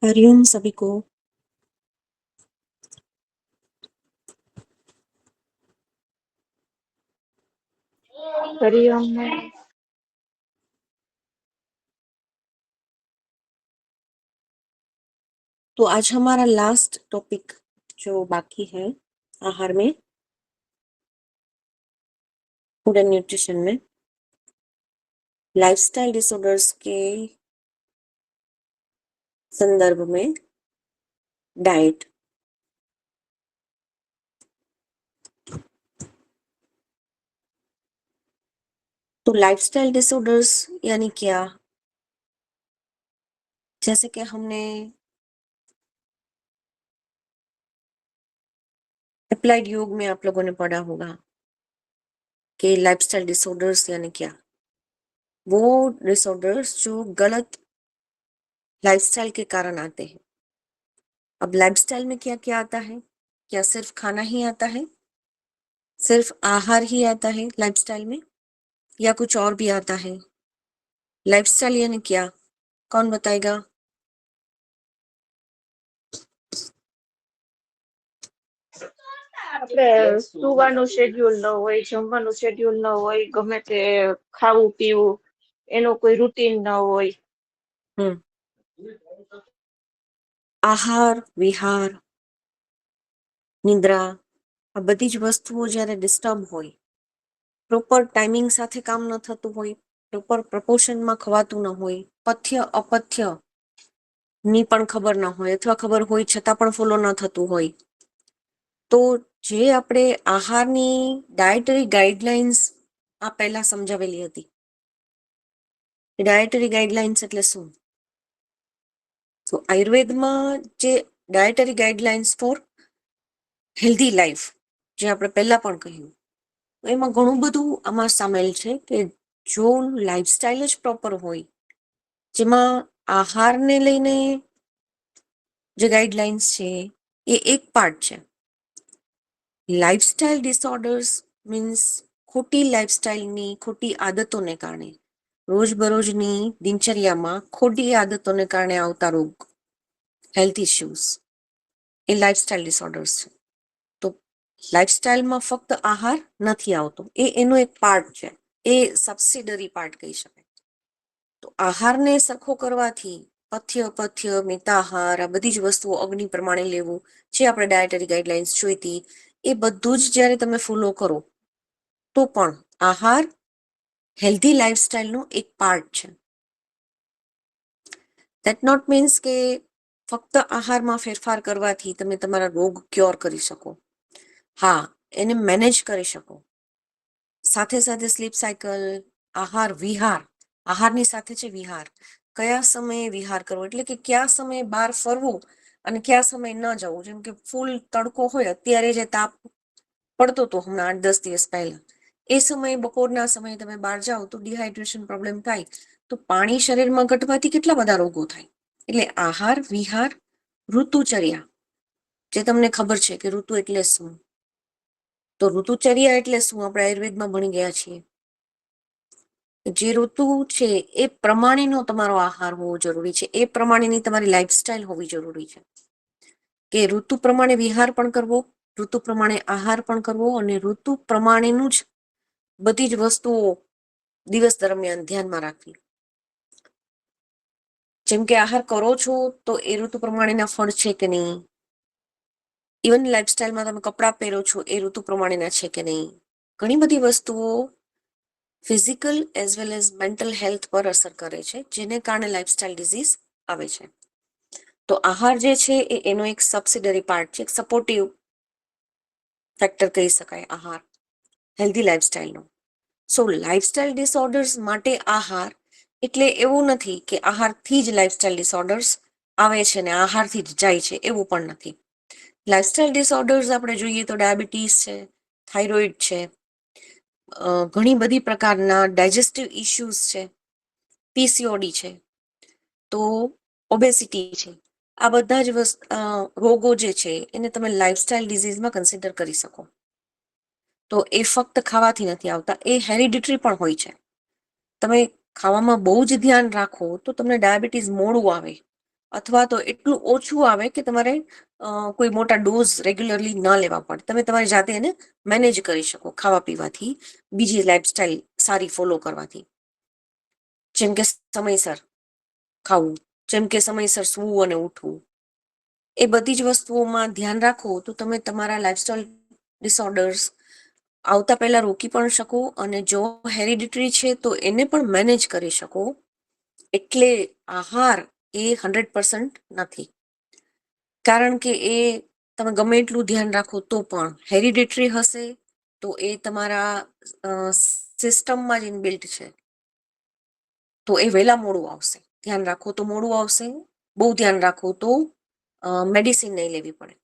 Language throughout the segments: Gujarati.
हरिओम सभी को। हरिओम। तो आज हमारा लास्ट टॉपिक जो बाकी है आहार में, फूड एंड न्यूट्रिशन में, लाइफस्टाइल डिसऑर्डर्स के संदर्भ में डाइट। तो लाइफस्टाइल डिसऑर्डर्स यानी क्या? जैसे कि हमने अप्लाइड योग में आप लोगों ने पढ़ा होगा कि लाइफस्टाइल डिसऑर्डर्स यानी क्या। वो डिसऑर्डर्स जो गलत लाइफस्टाइल के कारण आते हैं। अब लाइफस्टाइल में क्या क्या आता है? क्या सिर्फ खाना ही आता है? सिर्फ आहार ही आता है लाइफस्टाइल में, या कुछ और भी आता है? लाइफस्टाइल यानी क्या? कौन बताएगा? આપણે સુવાનું શેડ્યુલ ન હોય, જમવાનું શેડ્યુલ ન હોય, ગમે તે ખાવું પીવું એનો કોઈ રૂટીન ન હોય. આહાર, વિહાર, નિદ્રા, આ બધી જ વસ્તુઓ જ્યારે ડિસ્ટર્બ હોય, પ્રોપર ટાઈમિંગ સાથે કામ ન થતું હોય, પ્રોપર પ્રપોર્શનમાં ખવાતું ન હોય, પથ્ય અપથ્ય ની પણ ખબર ન હોય, અથવા ખબર હોય છતાં પણ ફોલો ન થતું હોય, તો જે આપણે આહારની ડાયટરી ગાઈડલાઇન્સ આ પહેલા સમજાવેલી હતી. ડાયટરી ગાઈડલાઇન્સ એટલે શું? તો આયુર્વેદમાં જે dietary guidelines four healthy life, જે આપણે પહેલા પણ કહ્યું, એમાં ઘણું બધું આમાં સામેલ છે કે જો લાઈફસ્ટાઈલ જ પ્રોપર હોય, જેમાં આહારને લઈને જે ગાઈડલાઇન્સ છે એ એક પાર્ટ છે. લાઈફસ્ટાઈલ ડિસઓર્ડર્સ મીન્સ ખોટી લાઈફસ્ટાઈલની ખોટી આદતોને કારણે, રોજબરોજની દિનચર્યામાં ખોટી આદતોને કારણે આવતા રોગ, હેલ્થ ઇશ્યુઝ, એ લાઈફસ્ટાઈલ ડિસઓર્ડર્સ છે. તો લાઈફસ્ટાઈલમાં ફક્ત આહાર નથી આવતો, એ એનો એક પાર્ટ છે, એ સબસિડરી પાર્ટ કહી શકાય. તો આહારને સરખો કરવાથી પથ્ય અપથ્ય, મિતાહાર, આ બધી જ વસ્તુઓ અગ્નિ પ્રમાણે લેવું, જે આપણે ડાયટરી ગાઈડલાઇન્સ જોઈતી, એ બધું જ જ્યારે તમે ફોલો કરો તો પણ આહાર હેલ્ધી લાઈફસ્ટાઈલનો એક પાર્ટ છે. ધેટ નોટ મીન્સ કે ફક્ત આહારમાં ફેરફાર કરવાથી તમે તમારા રોગ ક્યોર કરી શકો. હા, એને મેનેજ કરી શકો. સાથે સાથે સ્લીપ સાયકલ, આહાર વિહાર, આહારની સાથે છે વિહાર. કયા સમયે વિહાર કરવો, એટલે કે કયા સમયે બહાર ફરવું અને કયા સમયે ન જવું. જેમ કે ફૂલ તડકો હોય, અત્યારે જે તાપ પડતો હતો હમણાં 8-10 દિવસ પહેલા, એ સમયે બપોરના સમયે તમે બહાર જાઓ તો ડિહાઇડ્રેશન પ્રોબ્લેમ થાય, તો પાણી શરીરમાં ઘટવાથી કેટલા બધા રોગો થાય. એટલે આહાર વિહાર, ઋતુચર્યા, જે તમને ખબર છે કે ઋતુ એટલે શું, તો ઋતુચર્યા એટલે શું આપણે આયુર્વેદમાં ભણી ગયા છીએ. જે ઋતુ છે એ પ્રમાણેનો તમારો આહાર હોવો જરૂરી છે, એ પ્રમાણેની તમારી લાઈફસ્ટાઈલ હોવી જરૂરી છે. કે ઋતુ પ્રમાણે વિહાર પણ કરવો, ઋતુ પ્રમાણે આહાર પણ કરવો, અને ઋતુ પ્રમાણેનું જ બધી જ વસ્તુઓ દિવસ દરમિયાન ધ્યાનમાં રાખવી. જેમ કે આહાર કરો છો તો એ ઋતુ પ્રમાણેના ફળ છે કે નહીં, ઇવન લાઈફસ્ટાઈલમાં તમે કપડાં પહેરો છો એ ઋતુ પ્રમાણેના છે કે નહીં. ઘણી બધી વસ્તુઓ physical as well as mental health પર અસર કરે છે, જેને કારણે લાઈફસ્ટાઈલ ડિઝીઝ આવે છે. તો આહાર જે છે એ એનો એક સબસિડરી પાર્ટ છે, એક સપોર્ટિવ ફેક્ટર કહી શકાય આહાર હેલ્ધી લાઈફસ્ટાઈલનો. સો લાઈફસ્ટાઈલ ડિસઓર્ડર્સ માટે આહાર એટલે એવું નથી કે આહારથી જ લાઈફસ્ટાઈલ ડિસઓર્ડર્સ આવે છે ને આહારથી જ જાય છે, એવું પણ નથી. લાઈફસ્ટાઈલ ડિસઓર્ડર્સ આપણે જોઈએ તો ડાયાબિટીસ છે, થાઇરોઇડ છે, ઘણી બધી પ્રકારના ડાયજેસ્ટિવ ઇશ્યુઝ છે, પીસીઓડી છે, તો ઓબેસિટી છે. આ બધા જ રોગો જે છે એને તમે લાઈફસ્ટાઈલ ડિઝીઝમાં કન્સિડર કરી શકો. તો એ ફક્ત ખાવાથી નથી આવતા, એ હેરિડિટરી પણ હોય છે. તમે ખાવામાં બહુ જ ધ્યાન રાખો તો તમને ડાયાબિટીસ મોડું આવે, અથવા તો એટલું ઓછું આવે કે તમારે કોઈ મોટા ડોઝ રેગ્યુલરલી ન લેવા પડે. તમે તમારી જાતે એને મેનેજ કરી શકો ખાવા પીવાથી, બીજી લાઈફસ્ટાઈલ સારી ફોલો કરવાથી. જેમ કે સમયસર ખાવું, જેમ કે સમયસર સૂવું અને ઉઠવું. એ બધી જ વસ્તુઓમાં ધ્યાન રાખો તો તમે તમારા લાઈફસ્ટાઈલ ડિસઓર્ડર્સ આવતા પહેલા રોકી પણ શકો, અને જો હેરિડિટરી છે તો એને પણ મેનેજ કરી શકો. એટલે આહાર એ 100% નથી, કારણ કે એ તમે ગમે એટલું ધ્યાન રાખો તો પણ હેરિડિટરી હશે તો એ તમારા સિસ્ટમમાં જ ઇનબિલ્ટ છે. તો એ વહેલા મોડું આવશે. ધ્યાન રાખો તો મોડું આવશે, બહુ ધ્યાન રાખો તો મેડિસિન નહીં લેવી પડે,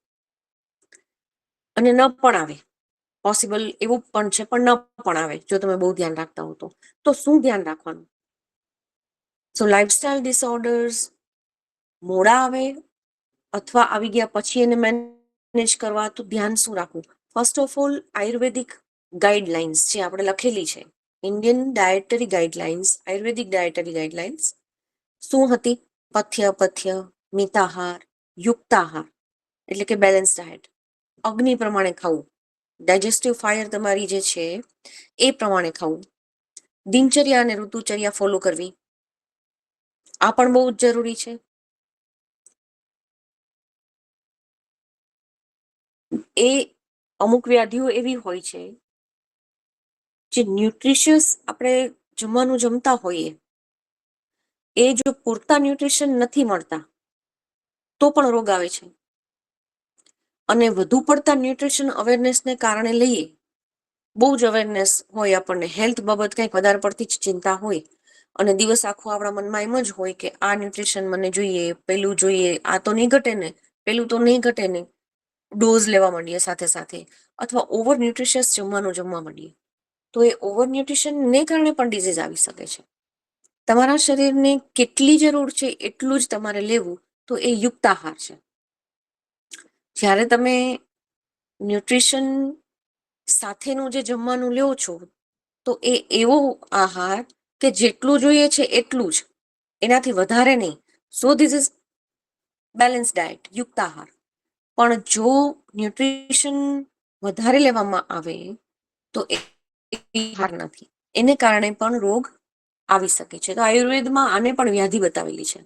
અને ન પણ આવે. પોસિબલ એવું પણ છે, પણ ન પણ આવે જો તમે બહુ ધ્યાન રાખતા હો તો શું ધ્યાન રાખવાનું? સો લાઈફસ્ટાઈલ ડિસઓર્ડર્સ મોડા આવે અથવા આવી ગયા પછી એને મેનેજ કરવા, તો ધ્યાન શું રાખવું? First of all, Ayurvedic guidelines જે આપણે લખેલી છે, ઇન્ડિયન ડાયટરી ગાઈડલાઇન્સ, આયુર્વેદિક ડાયટરી ગાઈડલાઇન્સ શું હતી? પથ્ય, પથ્ય, મિતાહાર, યુક્તાહાર એટલે કે બેલેન્સ ડાયટ, અગ્નિ પ્રમાણે ખાવું, ડાયજેસ્ટિવ ફાયર તમારી જે છે એ પ્રમાણે ખાવું, દિનચર્યા અને ઋતુચર્યા ફોલો કરવી, આ પણ બહુ જ જરૂરી છે. એ અમુક વ્યાધિઓ એવી હોય છે જે ન્યુટ્રિશિયસ આપણે જમવાનું જમતા હોઈએ, એ જો પૂરતા ન્યુટ્રિશન નથી મળતા તો પણ રોગ આવે છે. અને વધુ પડતા ન્યુટ્રિશન અવેરનેસને કારણે લઈએ, બહુ જ અવેરનેસ હોય, આપણને હેલ્થ બાબત કંઈક વધારે પડતી જ ચિંતા હોય, અને દિવસ આખો આપણા મનમાં એમ જ હોય કે આ ન્યુટ્રિશન મને જોઈએ, પેલું જોઈએ, આ તો નહીં ઘટે ને, પેલું તો નહીં ઘટે ને, ડોઝ લેવા માંડીએ સાથે સાથે, અથવા ઓવર ન્યુટ્રિશિયસ જમવાનું જમવા માંડીએ, તો એ ઓવર ન્યુટ્રિશનને કારણે પણ ડિઝીઝ આવી શકે છે. તમારા શરીરને કેટલી જરૂર છે એટલું જ તમારે લેવું, તો એ યુક્ત આહાર છે. જ્યારે તમે ન્યુટ્રિશન સાથેનું જે જમવાનું લ્યો છો, તો એ એવો આહાર કે જેટલું જોઈએ છે એટલું જ, એનાથી વધારે નહીં. So this is balance diet, યુક્ત આહાર. પણ જો ન્યુટ્રિશન વધારે લેવામાં આવે તો એ આહાર નથી, એને કારણે પણ રોગ આવી શકે છે. તો આયુર્વેદમાં આને પણ વ્યાધિ બતાવેલી છે.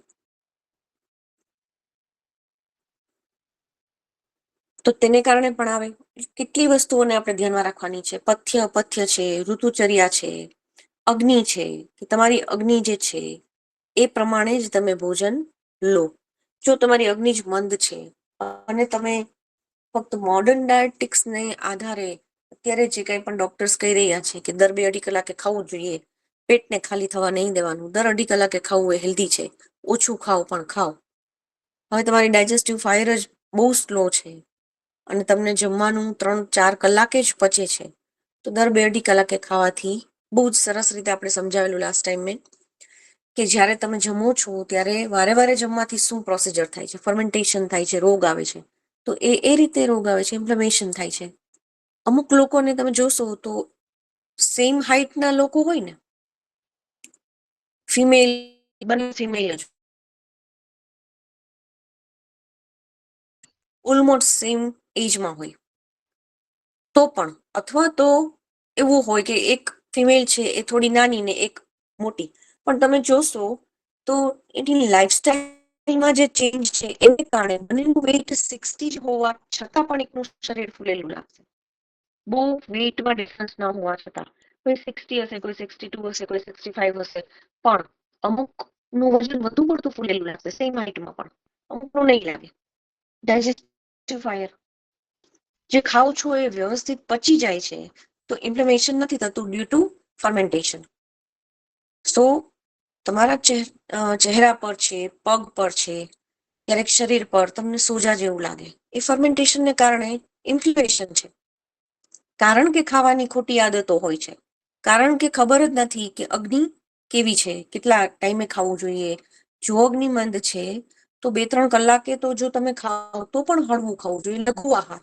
તો તેને કારણે પણ આવે. કેટલી વસ્તુઓને આપણે ધ્યાનમાં રાખવાની છે. પથ્ય, પથ્ય છે, ઋતુચર્યા છે, અગ્નિ છે, કે તમારી અગ્નિ જે છે એ પ્રમાણે જ તમે ભોજન લો. જો તમારી અગ્નિ જ મંદ છે અને તમે ફક્ત મોડર્ન ડાયટિક્સને આધારે અત્યારે જે કંઈ પણ ડોક્ટર્સ કહી રહ્યા છે કે દર 2-2.5 કલાકે ખાવું જોઈએ, પેટને ખાલી થવા નહીં દેવાનું, દર 2.5 કલાકે ખાવું એ હેલ્ધી છે, ઓછું ખાઓ પણ ખાઓ. હવે તમારી ડાયજેસ્ટિવ ફાયર જ બહુ સ્લો છે અને તમને જમવાનું 3-4 કલાકે જ પચે છે, તો દર 2-2.5 કલાકે ખાવાથી બહુ જ સરસ રીતે આપણે સમજાવેલું લાસ્ટ ટાઈમે કે જ્યારે તમે જમો છો ત્યારે વારે વારે જમવાથી શું પ્રોસિજર થાય છે? ફર્મેન્ટેશન થાય છે, રોગ આવે છે. તો એ રીતે રોગ આવે છે, ઇન્ફ્લેમેશન થાય છે. અમુક લોકોને તમે જોશો તો સેમ હાઈટના લોકો હોય ને, ફિમેલ, બંને ફિમેલ જ, ઓલમોસ્ટ સેમ એજમાં હોય તો પણ, અથવા તો એવું હોય કે એક ફિમેલ છે એ થોડી નાની ને એક મોટી, પણ તમે જોશો તો એની લાઈફસ્ટાઈલમાં જે ચેન્જ છે એને કારણે બંનેનું વેઇટ 60 જ હોવા છતાં પણ એકનું શરીર ફૂલેલું લાગશે. બહુ વેઇટમાં ડિફરન્સ ન હોવા છતાં, કોઈ 60 હશે, કોઈ 62 હશે, કોઈ 65 હશે, પણ અમુકનું વજન વધુ પડતું ફૂલેલું લાગશે સેમ હાઈટમાં, પણ અમુકનું નહીં લાગે. ડાયજેસ્ટિવ ફાયર, જે ખાવ છો એ વ્યવસ્થિત પચી જાય છે તો ઇન્ફ્લેમેશન નથી થતું ડ્યુ ટુ ફર્મેન્ટેશન. સો તમારા ચહેરા પર છે, પગ પર છે, ક્યારેક શરીર પર તમને સોજા જેવું લાગે, એ ફર્મેન્ટેશનને કારણે ઇન્ફ્લેમેશન છે. કારણ કે ખાવાની ખોટી આદતો હોય છે, કારણ કે ખબર જ નથી કે અગ્નિ કેવી છે, કેટલા ટાઈમે ખાવું જોઈએ. જો અગ્નિ મંદ છે તો 2-3 કલાકે તો જો તમે ખાઓ તો પણ હળવું ખાવું જોઈએ, લઘુ આહાર.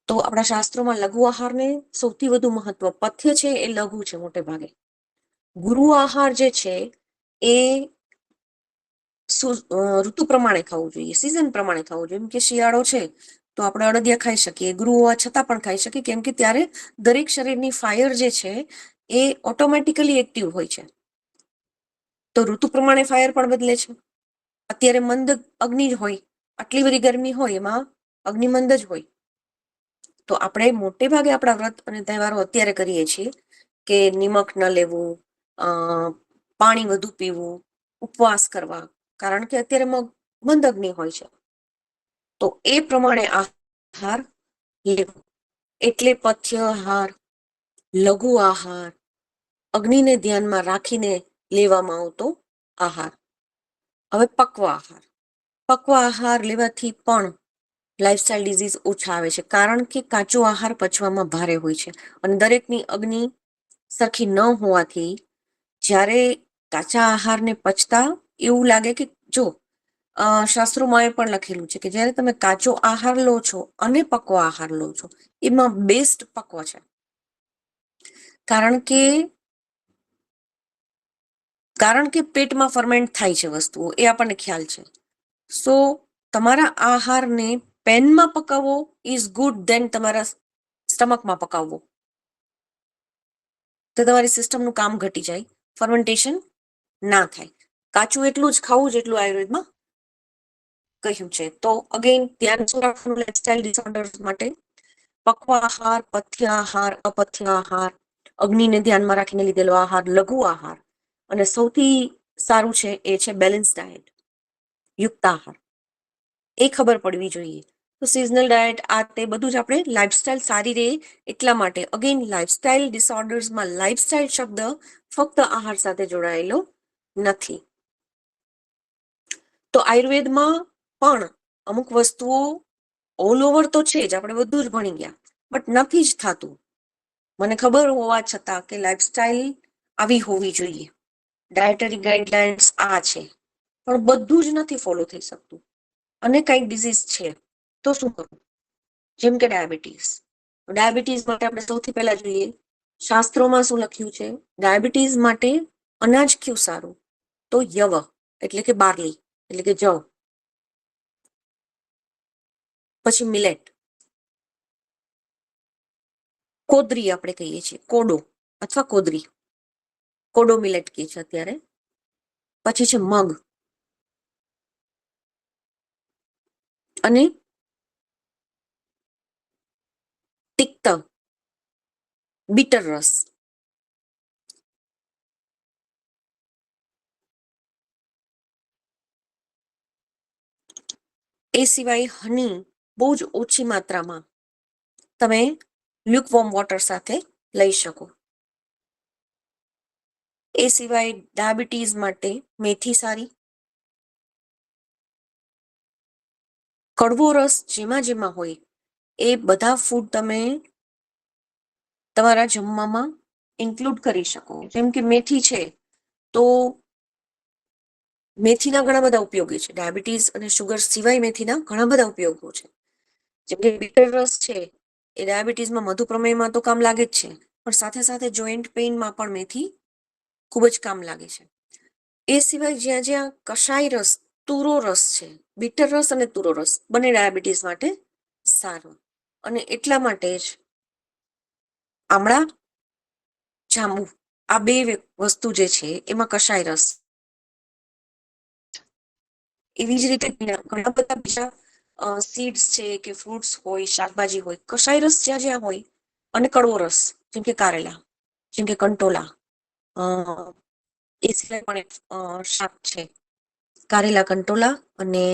તો આપણા શાસ્ત્રોમાં લઘુ આહારને સૌથી વધુ મહત્વ, પથ્ય છે એ લઘુ છે મોટે ભાગે. ગુરુ આહાર જે છે એ ઋતુ પ્રમાણે ખાવું જોઈએ, સિઝન પ્રમાણે ખાવું જોઈએ. એમ કે શિયાળો છે તો આપણે અડદિયા ખાઈ શકીએ, ગૃહ હોવા છતાં પણ ખાઈ શકીએ, કેમ કે ત્યારે દરેક શરીરની ફાયર જે છે એ ઓટોમેટિકલી એક્ટિવ હોય છે. તો ઋતુ પ્રમાણે ફાયર પણ બદલે છે. અત્યારે મંદ અગ્નિ જ હોય, આટલી બધી ગરમી હોય એમાં અગ્નિ મંદ જ હોય. તો આપણે મોટે ભાગે આપણા વ્રત અને તહેવારો અત્યારે કરીએ છીએ કે નિમક ન લેવું, પાણી વધુ પીવું, ઉપવાસ કરવા, કારણ કે અત્યારે મંદ અગ્નિ હોય છે. તો એ પ્રમાણે આહાર લેવો. એટલે પથ્ય આહાર, લઘુ આહાર, અગ્નિને ધ્યાનમાં રાખીને લેવામાં આવતો આહાર. હવે પક્વ આહાર. પક્વ આહાર લેવાથી પણ લાઇફસ્ટાઇલ ડિઝીઝ ઓછા આવે છે, કારણ કે કાચો આહાર પચવામાં ભારે હોય છે અને દરેકની અગ્નિ સરખી ન હોવાથી જ્યારે કાચા આહારને પચતા એવું લાગે કે જો શાસ્ત્રોમાં એ પણ લખેલું છે કે જ્યારે તમે કાચો આહાર લો છો અને પક્વ આહાર લો છો, એમાં બેસ્ટ પક્વ છે. કારણ કે પેટમાં ફર્મેન્ટ થાય છે વસ્તુઓ, એ આપણને ખ્યાલ છે. સો તમારા આહારને પેનમાં પકાવવો ઇઝ ગુડ દેન તમારા સ્ટમકમાં પકાવવો. તો તમારી સિસ્ટમનું કામ ઘટી જાય, ફર્મેન્ટેશન ના થાય. કાચું એટલું જ ખાવું જેટલું આયુર્વેદમાં કહ્યું છે. તો અગેન ધ્યાન શું રાખવાનું લાઇફસ્ટાઇલ ડિસઓર્ડર્સ માટે? પક્વ આહાર, પથ્ય આહાર, અપથ્ય આહાર, અગ્નિને ધ્યાનમાં રાખીને લીધેલો આહાર, લઘુ આહાર, અને સૌથી સારું છે એ છે બેલેન્સ ડાયટ, યુક્ત આહાર. એ ખબર પડવી જોઈએ. તો સિઝનલ ડાયટ, આ તે બધું જ આપણે લાઇફસ્ટાઇલ સારી રહે એટલા માટે. અગેન લાઇફસ્ટાઇલ ડિસઓર્ડર્સમાં લાઇફસ્ટાઇલ શબ્દ ફક્ત આહાર સાથે જોડાયેલો નથી. તો આયુર્વેદમાં પણ અમુક વસ્તુઓ ઓલ ઓવર તો છે જ, આપણે બધું જ ભણી ગયા, બટ નથી જ થતું. મને ખબર હોવા છતાં કે લાઇફસ્ટાઇલ આવી હોવી જોઈએ, ડાયટરી ગાઈડલાઇન્સ આ છે, પણ બધું જ નથી ફોલો થઈ શકતું. અને કંઈક ડિઝીઝ છે તો શું કરવું? જેમ કે ડાયાબિટીસ. ડાયાબિટીસ માટે આપણે સૌથી પહેલા જોઈએ શાસ્ત્રોમાં શું લખ્યું છે. ડાયાબિટીસ માટે અનાજ કયું સારું? તો યવ એટલે કે બાર્લી એટલે કે જવ. પછી મિલેટ, કોદરી આપણે કહીએ છીએ, કોડો અથવા કોદરી, કોડો મિલેટ કહે છે અત્યારે. પછી છે મગ અને તિક્ત બીટર રસ. એ સિવાય હની બહુ જ ઓછી માત્રામાં તમે લ્યુકવોર્મ વોટર સાથે લઈ શકો. એ સિવાય ડાયાબિટીસ માટે મેથી સારી. કડવો રસ જેમાં જેમાં હોય એ બધા ફૂડ તમે તમારા જમવામાં ઇન્ક્લુડ કરી શકો. જેમ કે મેથી છે તો મેથીના ઘણા બધા ઉપયોગી છે. ડાયાબિટીસ અને શુગર સિવાય મેથીના ઘણા બધા ઉપયોગો છે. જેમ કે બીટર રસ છે એ ડાયાબિટીસમાં મધુપ્રમેહમાં તો કામ લાગે જ છે, પણ સાથે સાથે જોઈન્ટ પેઇનમાં પણ મેથી ખૂબ જ કામ લાગે છે. એ સિવાય જ્યાં જ્યાં કષાય રસ, તુરો રસ છે, બીટર રસ અને તુરો રસ બંને ડાયાબિટીસ માટે સારો. અને એટલા માટે જ આમળા, જાંબુ આ બે વસ્તુ જે છે એમાં કષાય રસ. એવી જ રીતે ઘણા બધા બીજા સીડ્સ છે કે ફ્રૂટ્સ હોય, શાકભાજી હોય, કષાય રસ જ્યાં જ્યાં હોય, અને કડવો રસ જેમ કે કારેલા, જેમ કે કંટોલા, એ સિવાય પણ એક શાક છે કારેલા, કંટોલા અને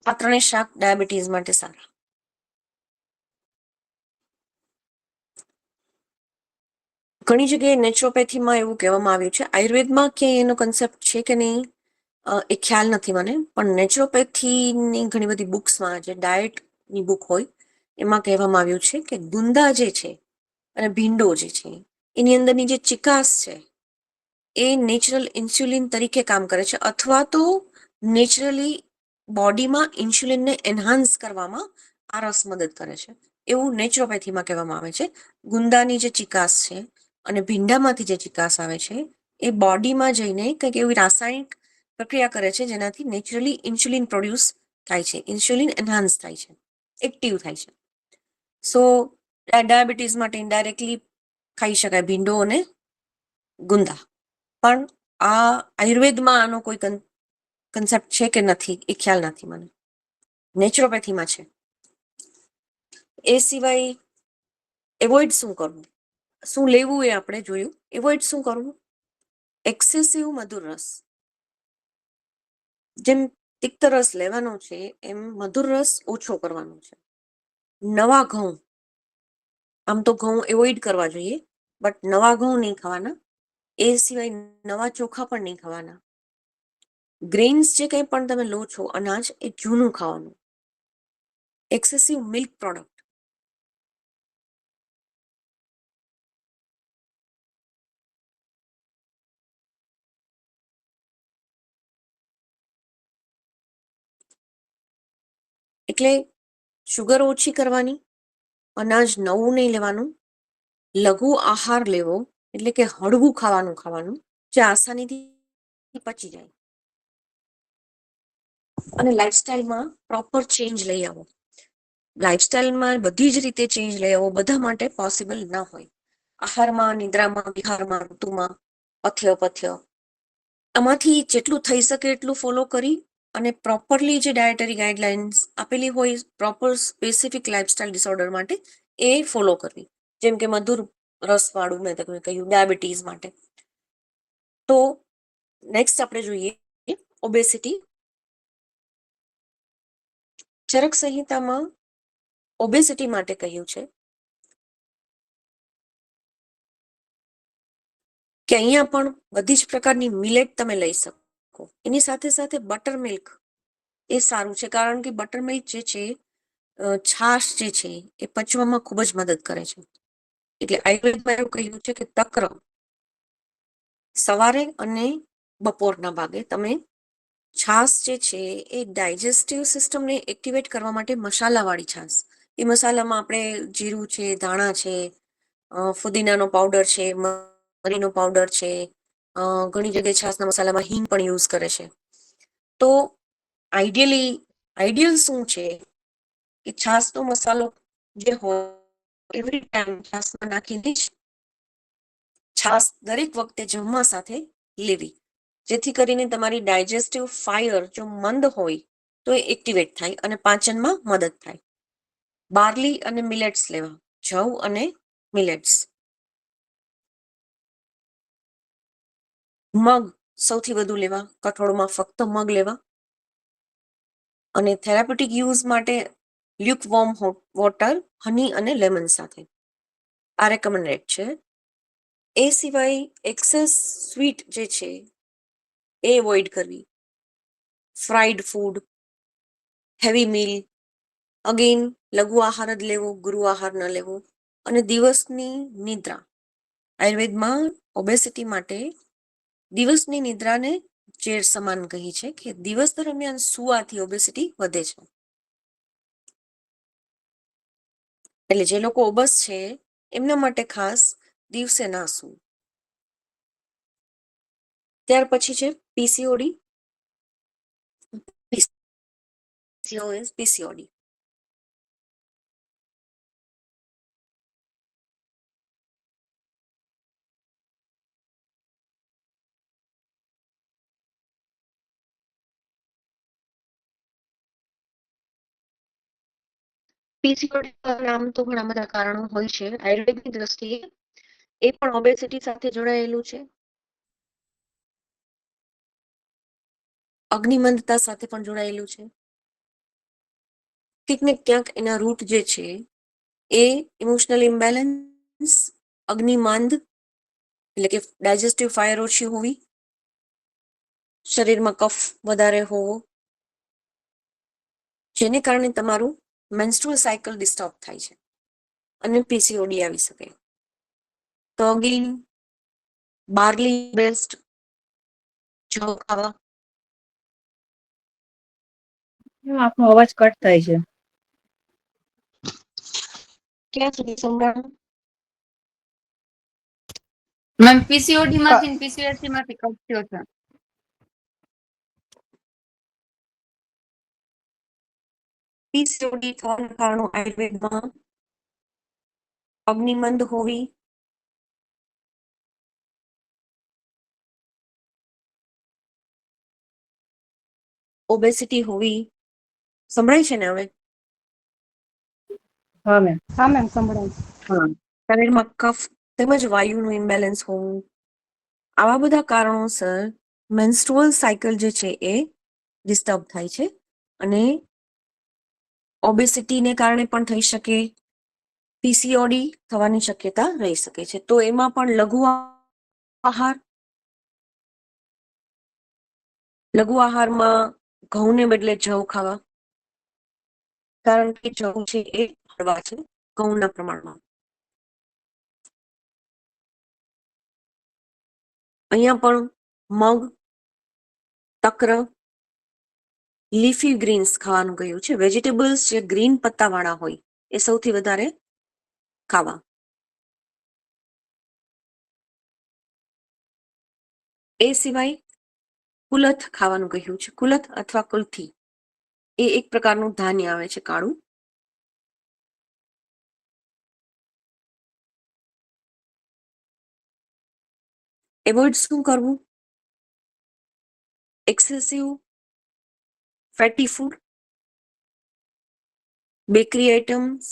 આ ત્રણેય શાક ડાયાબિટીસ માટે સારા. ઘણી જગ્યાએ નેચરોપેથીમાં એવું કહેવામાં આવ્યું છે. આયુર્વેદમાં ક્યાંય એનો કન્સેપ્ટ છે કે નહીં એ ખ્યાલ નથી મને, પણ નેચરોપેથીની ઘણી બધી બુક્સમાં, જે ડાયટની બુક હોય એમાં કહેવામાં આવ્યું છે કે ગુંદા જે છે અને ભીંડો જે છે એની અંદરની જે ચિકાસ છે એ નેચરલ ઇન્સ્યુલિન તરીકે કામ કરે છે, અથવા તો નેચરલી બોડીમાં ઇન્સ્યુલિનને એન્હાન્સ કરવામાં આ રસ મદદ કરે છે, એવું નેચરોપેથીમાં કહેવામાં આવે છે. ગુંદાની જે ચિકાસ છે અને ભીંડામાંથી જે ચિકાસ આવે છે એ બોડીમાં જઈને કંઈક એવી રાસાયણિક પ્રક્રિયા કરે છે જેનાથી નેચરલી ઇન્સ્યુલિન પ્રોડ્યુસ થાય છે, ઇન્સ્યુલિન એન્હાન્સ થાય છે, એક્ટિવ થાય છે. સો ડાયાબિટીસ માટે ઇન્ડાયરેક્ટલી ખાઈ શકાય ભીંડો અને ગુંદા. પણ આ આયુર્વેદમાં આનો કોઈ કન્સેપ્ટ છે કે નથી એ ખ્યાલ નથી મને. નેચરોપેથીમાં છે. એ સિવાય એવોઇડ શું કરવું, શું લેવું એ આપણે જોયું. એવોઇડ શું કરવું? એક્સેસિવ મધુર રસ. જેમ તિક્ત રસ લેવાનો છે એમ મધુર રસ ઓછો કરવાનો છે. નવા ઘઉં, આમ તો ઘઉં એવોઇડ કરવા જોઈએ, બટ નવા ઘઉં નહીં ખાવાના. એ સિવાય નવા ચોખા પણ નહીં ખાવાના. ગ્રેન્સ જે કંઈ પણ તમે લો છો અનાજ, એ જૂનું ખાવાનું. એક્સેસિવ મિલ્ક પ્રોડક્ટ, એટલે શુગર ઓછી કરવાની, અનાજ નવું નહીં લેવાનું, લઘુ આહાર લેવો, એટલે કે હળવું ખાવાનું જે આસાનીથી પચી જાય, અને લાઈફસ્ટાઈલમાં પ્રોપર ચેન્જ લઈ આવો. લાઈફસ્ટાઈલમાં બધી જ રીતે ચેન્જ લઈ આવો, બધા માટે પોસિબલ ના હોય. આહારમાં, નિદ્રામાં, વિહારમાં, ઋતુમાં, પથ્ય, આમાંથી જેટલું થઈ શકે એટલું ફોલો કરી અને પ્રોપરલી જે ડાયટરી ગાઈડલાઇન્સ આપેલી હોય પ્રોપર સ્પેસિફિક લાઈફસ્ટાઈલ ડિસઓર્ડર માટે, એ ફોલો કરવી. જેમ કે મધુર રસવાળું મેં તમને કહ્યું ડાયાબિટીસ માટે. તો નેક્સ્ટ આપણે જોઈએ ઓબેસિટી. ચરક સંહિતામાં ઓબેસિટી માટે કહ્યું છે કે અહીંયા પણ બધી જ પ્રકારની મિલેટ તમે લઈ શકો. એની સાથે સાથે બટર મિલ્ક એ સારું છે, કારણ કે બટર મિલ્ક જે છે, છાશ જે છે એ પચવામાં ખૂબ જ મદદ કરે છે. એટલે આયુર્વેદમાં એવું કહ્યું છે કે તક્ર સવારે અને બપોરના ભાગે તમે છાશ જે છે એ ડાયજેસ્ટિવ સિસ્ટમને એક્ટિવેટ કરવા માટે મસાલાવાળી છાશ. એ મસાલામાં આપણે જીરું છે, ધાણા છે, ફુદીનાનો પાવડર છે, મરીનો પાવડર છે, ઘણી જગ્યાએ છાશના મસાલામાં હિંગ પણ યુઝ કરે છે. તો આઈડિયલ શું છે કે છાશનો મસાલો જે હોય એવરી ટાઈમ છાશમાં નાખીને જ છાશ દરેક વખતે જમવા સાથે લેવી, જેથી કરીને તમારી ડાયજેસ્ટિવ ફાયર જો મંદ હોય તો એ એક્ટિવેટ થાય અને પાચનમાં મદદ થાય. બાર્લી અને મિલેટ્સ લેવા, જવ અને મિલેટ્સ. મગ સૌથી વધુ લેવા, કઠોળમાં ફક્ત મગ લેવા. અને થેરાપ્યુટિક યુઝ માટે લ્યુક વોર્મ વોટર, હની અને લેમન સાથે. આ રેકમેન્ડેડ છે. એ સિવાય એક્સેસ સ્વીટ જે છે એ એવોઇડ કરવી. Fried food, heavy meal, again લઘુ આહાર જ લેવો, ગુરુ આહાર ન લેવો. અને દિવસની નિદ્રા. આયુર્વેદમાં ઓબેસિટી માટે દિવસની નિદ્રાને ઝેર સમાન કહી છે કે દિવસ દરમિયાન સુવાથી ઓબેસિટી વધે છે. એટલે જે લોકો ઓબસ છે એમના માટે ખાસ દિવસે ના સૂવું. ત્યાર પછી છે પીસીઓડી. પીસીઓડી પીસીઓડી આમ તો ઘણા બધા કારણો હોય છે. આયુર્વેદની દ્રષ્ટિએ એ પણ ઓબેસિટી સાથે જોડાયેલું છે. અગ્નિમંદતા સાથે પણ જોડાયેલું છે. ક્યાંક ને ક્યાંક એના રૂટ જે છે એ ઇમોશનલ ઇમ્બેલેન્સ, અગ્નિમાંદ એટલે કે ડાયજેસ્ટિવ ફાયર ઓછી હોવી, શરીરમાં કફ વધારે હોવો, જેને કારણે તમારું મેન્સ્ટ્રુઅલ સાયકલ ડિસ્ટર્બ થાય છે અને પીસીઓડી આવી શકે. તો અગેન બાર્લી બેસ્ટ, જવ ખાવા. આપનો અવાજ કટ થાય છે. ક્યાં સુધી સંભળાણું? મેમ પીસીઓડી માંથી ને પીસીએસસી માંથી કપસ્યો છે. પીસીઓડી થવાનું કારણો આયુર્વેદમાં અગ્નિમંદ હોવી, ઓબેસિટી હોવી, સંભળાય છે ને હવે? હા મેમ. હા મેમ સંભળાય છે. હા. શરીરમાં કફ તેમજ વાયુનું ઇમ્બેલેન્સ હોવું, આવા બધા કારણોસર મેન્સ્ટ્રુઅલ સાયકલ જે છે એ ડિસ્ટર્બ થાય છે અને ઓબેસિટીને કારણે પણ થઈ શકે, પીસીઓડી થવાની શક્યતા રહી શકે છે. તો એમાં પણ લઘુ આહારમાં ઘઉંને બદલે જવ ખાવા, કારણ કે જવ છે એ હળવા છે ઘઉંના પ્રમાણમાં. અહીંયા પણ મગ, તક્ર, લીફી ગ્રીન્સ ખાવાનું કહ્યું છે. વેજીટેબલ્સ જે ગ્રીન પત્તાવાળા હોય એ સૌથી વધારે ખાવા. એ સિવાય કુલથ ખાવાનું કહ્યું છે. કુલથ અથવા કુલ્થી એ એક પ્રકારનું ધાન્ય આવે છે કાળું. એવોઇડ શું કરવું? Excessive fatty food, bakery items,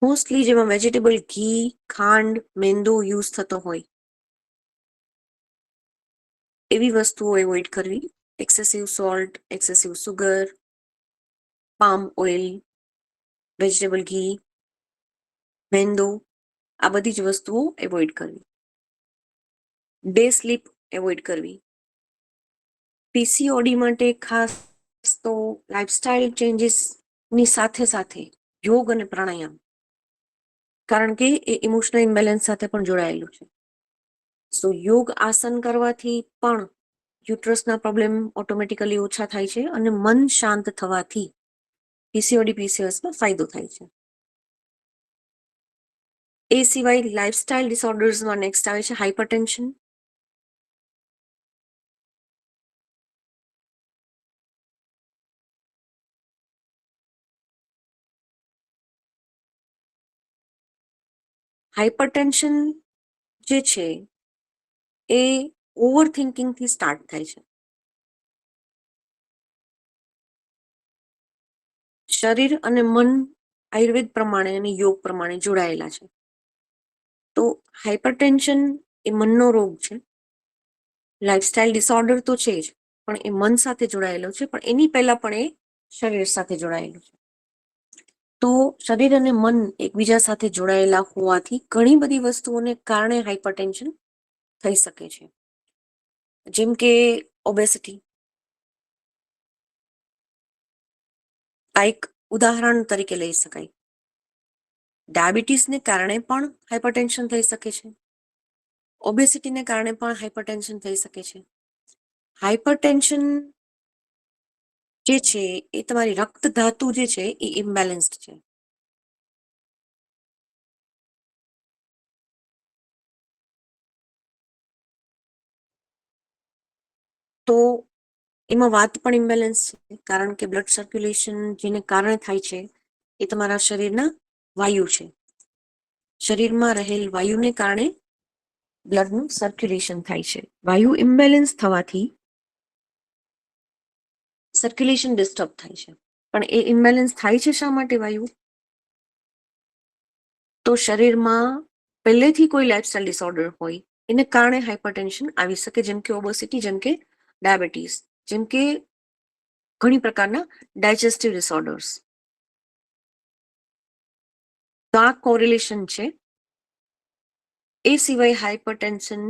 mostly જેમાં વેજીટેબલ ઘી, ખાંડ, મેંદો યુઝ થતો હોય એવી વસ્તુઓ એવોઇડ કરવી. Excessive salt, excessive sugar, palm oil, vegetable ઘી, મેંદો, આ બધી જ વસ્તુઓ એવોઇડ કરવી. ડે સ્લીપ એવોઇડ કરવી. પીસીઓડી માટે ખાસ તો લાઇફસ્ટાઇલ ચેન્જીસની સાથે સાથે યોગ અને પ્રાણાયામ, કારણ કે એ ઇમોશનલ ઇમ્બેલેન્સ સાથે પણ જોડાયેલું છે. સો યોગ આસન કરવાથી પણ યુટ્રસના પ્રોબ્લેમ ઓટોમેટિકલી ઓછા થાય છે અને મન શાંત થવાથી પીસીઓડી પીસીઓએસમાં ફાયદો થાય છે. એ સિવાય લાઇફસ્ટાઇલ ડિસઓર્ડર્સમાં નેક્સ્ટ આવે છે હાઇપરટેન્શન. હાઇપરટેન્શન જે છે એ ઓવર થિંકિંગથી સ્ટાર્ટ થાય છે. શરીર અને મન આયુર્વેદ પ્રમાણે અને યોગ પ્રમાણે જોડાયેલા છે. તો હાઇપરટેન્શન એ મનનો રોગ છે. લાઇફસ્ટાઇલ ડિસઓર્ડર તો છે જ, પણ એ મન સાથે જોડાયેલો છે, પણ એની પહેલા પણ એ શરીર સાથે જોડાયેલું છે. તો શરીર અને મન એકબીજા સાથે જોડાયેલા હોવાથી ઘણી બધી વસ્તુઓને કારણે હાઇપરટેન્શન થઈ શકે છે. જેમ કે ઓબેસિટી, આ એક ઉદાહરણ તરીકે લઈ શકાય. ડાયાબિટીસને કારણે પણ હાઇપરટેન્શન થઈ શકે છે. ઓબેસિટીને કારણે પણ હાઇપરટેન્શન થઈ શકે છે. હાઇપરટેન્શન જે છે એ તમારી રક્ત ધાતુ જે છે એ ઇમ્બેલેન્સ્ડ છે. તો એમાં વાત પણ ઇમ્બેલેન્સ છે, કારણ કે બ્લડ સર્ક્યુલેશન જેને કારણે થાય છે એ તમારા શરીરના વાયુ છે. શરીરમાં રહેલ વાયુને કારણે બ્લડનું સર્ક્યુલેશન થાય છે. વાયુ ઇમ્બેલેન્સ થવાથી સર્ક્યુલેશન ડિસ્ટર્બ થાય છે. પણ એ ઇમ્બેલેન્સ થાય છે શા માટે વાયુ? તો શરીરમાં પહેલેથી કોઈ લાઇફસ્ટાઇલ ડિસઓર્ડર હોય એને કારણે હાઇપરટેન્શન આવી શકે, જેમ કે ઓબેસિટી, જેમ કે ડાયાબિટીસ, જેમ કે ઘણી પ્રકારના ડાયજેસ્ટિવ ડિસઓર્ડર્સ. તો આ કોરિલેશન છે. એ સિવાય હાઇપરટેન્શન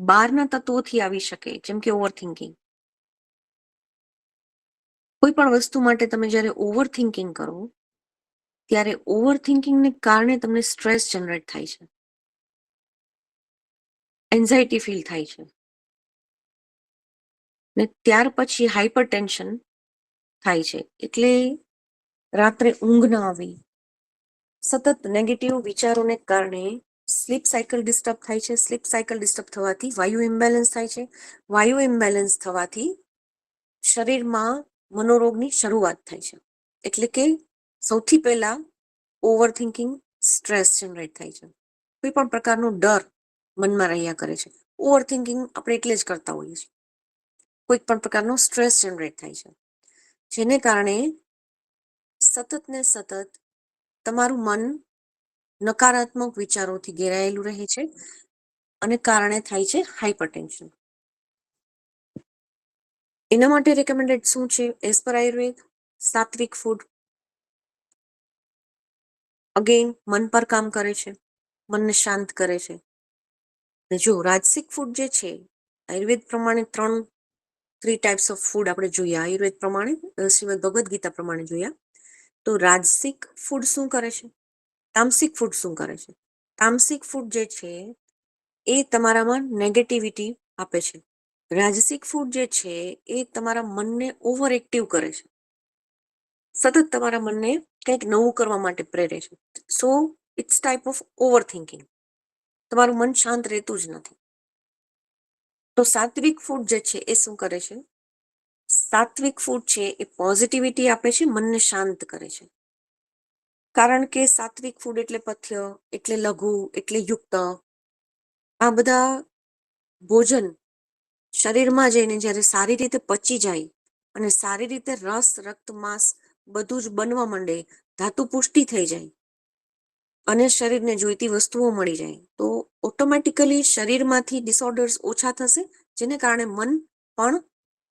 બહારના તત્વોથી આવી શકે, જેમ કે ઓવરથિંકિંગ. કોઈ પણ વસ્તુ માટે તમે જ્યારે ઓવરથિંકિંગ કરો ત્યારે ઓવરથિંકિંગને કારણે તમને સ્ટ્રેસ જનરેટ થાય છે, એન્ઝાઇટી ફીલ થાય છે, ને ત્યાર પછી હાઇપરટેન્શન થાય છે. એટલે રાત્રે ઊંઘ ન આવી, સતત નેગેટિવ વિચારોને કારણે સ્લીપ સાયકલ ડિસ્ટર્બ થાય છે. સ્લીપ સાયકલ ડિસ્ટર્બ થવાથી વાયુ ઇમ્બેલેન્સ થાય છે. વાયુ ઇમ્બેલેન્સ થવાથી શરીરમાં મનોરોગની શરૂઆત થાય છે. એટલે કે સૌથી પહેલા ઓવર થિંકિંગ, સ્ટ્રેસ જનરેટ થાય છે. કોઈ પણ પ્રકારનો ડર મનમાં રહ્યા કરે છે. ઓવર થિંકિંગ આપણે એટલે જ કરતા હોઈએ છીએ. કોઈ પણ પ્રકારનો સ્ટ્રેસ જનરેટ થાય છે, જેને કારણે સતત ને સતત તમારું મન નકારાત્મક વિચારોથી ઘેરાયેલું રહે છે અને કારણે થાય છે હાઇપરટેન્શન. એના માટે રેકમેન્ડેડ શું છે? એઝ પર આયુર્વેદ, સાત્વિક ફૂડ અગેન મન પર કામ કરે છે, મનને શાંત કરે છે. અને જો રાજસિક ફૂડ જે છે, આયુર્વેદ પ્રમાણે 3 ટાઈપ્સ ઓફ ફૂડ આપણે જોયા. આયુર્વેદ પ્રમાણે, શ્રીમદ ભગવદ્ ગીતા પ્રમાણે જોયા. તો રાજસિક ફૂડ શું કરે છે? તામસિક ફૂડ શું કરે છે? તામસિક ફૂડ જે છે એ તમારામાં નેગેટિવિટી આપે છે. રાજસિક ફૂડ જે છે એ તમારા મનને ઓવર એક્ટિવ કરે છે, સતત તમારા મનને કંઈક નવું કરવા માટે પ્રેરે છે. So it's type of over thinking. તમારું મન શાંત રહેતું જ નથી. તો સાત્વિક ફૂડ જે છે એ શું કરે છે? સાત્વિક ફૂડ છે એ પોઝિટિવિટી આપે છે, મનને શાંત કરે છે. કારણ કે સાત્વિક ફૂડ એટલે પથ્ય, એટલે લઘુ, એટલે યુક્ત. આ બધા ભોજન શરીરમાં જઈને જ્યારે સારી રીતે પચી જાય અને સારી રીતે રસ, રક્ત, માંસ બધું જ બનવા માંડે, ધાતુ પુષ્ટિ થઈ જાય અને શરીરને જોઈતી વસ્તુઓ મળી જાય, તો ઓટોમેટિકલી શરીરમાંથી ડિસઓર્ડર્સ ઓછા થશે, જેને કારણે મન પણ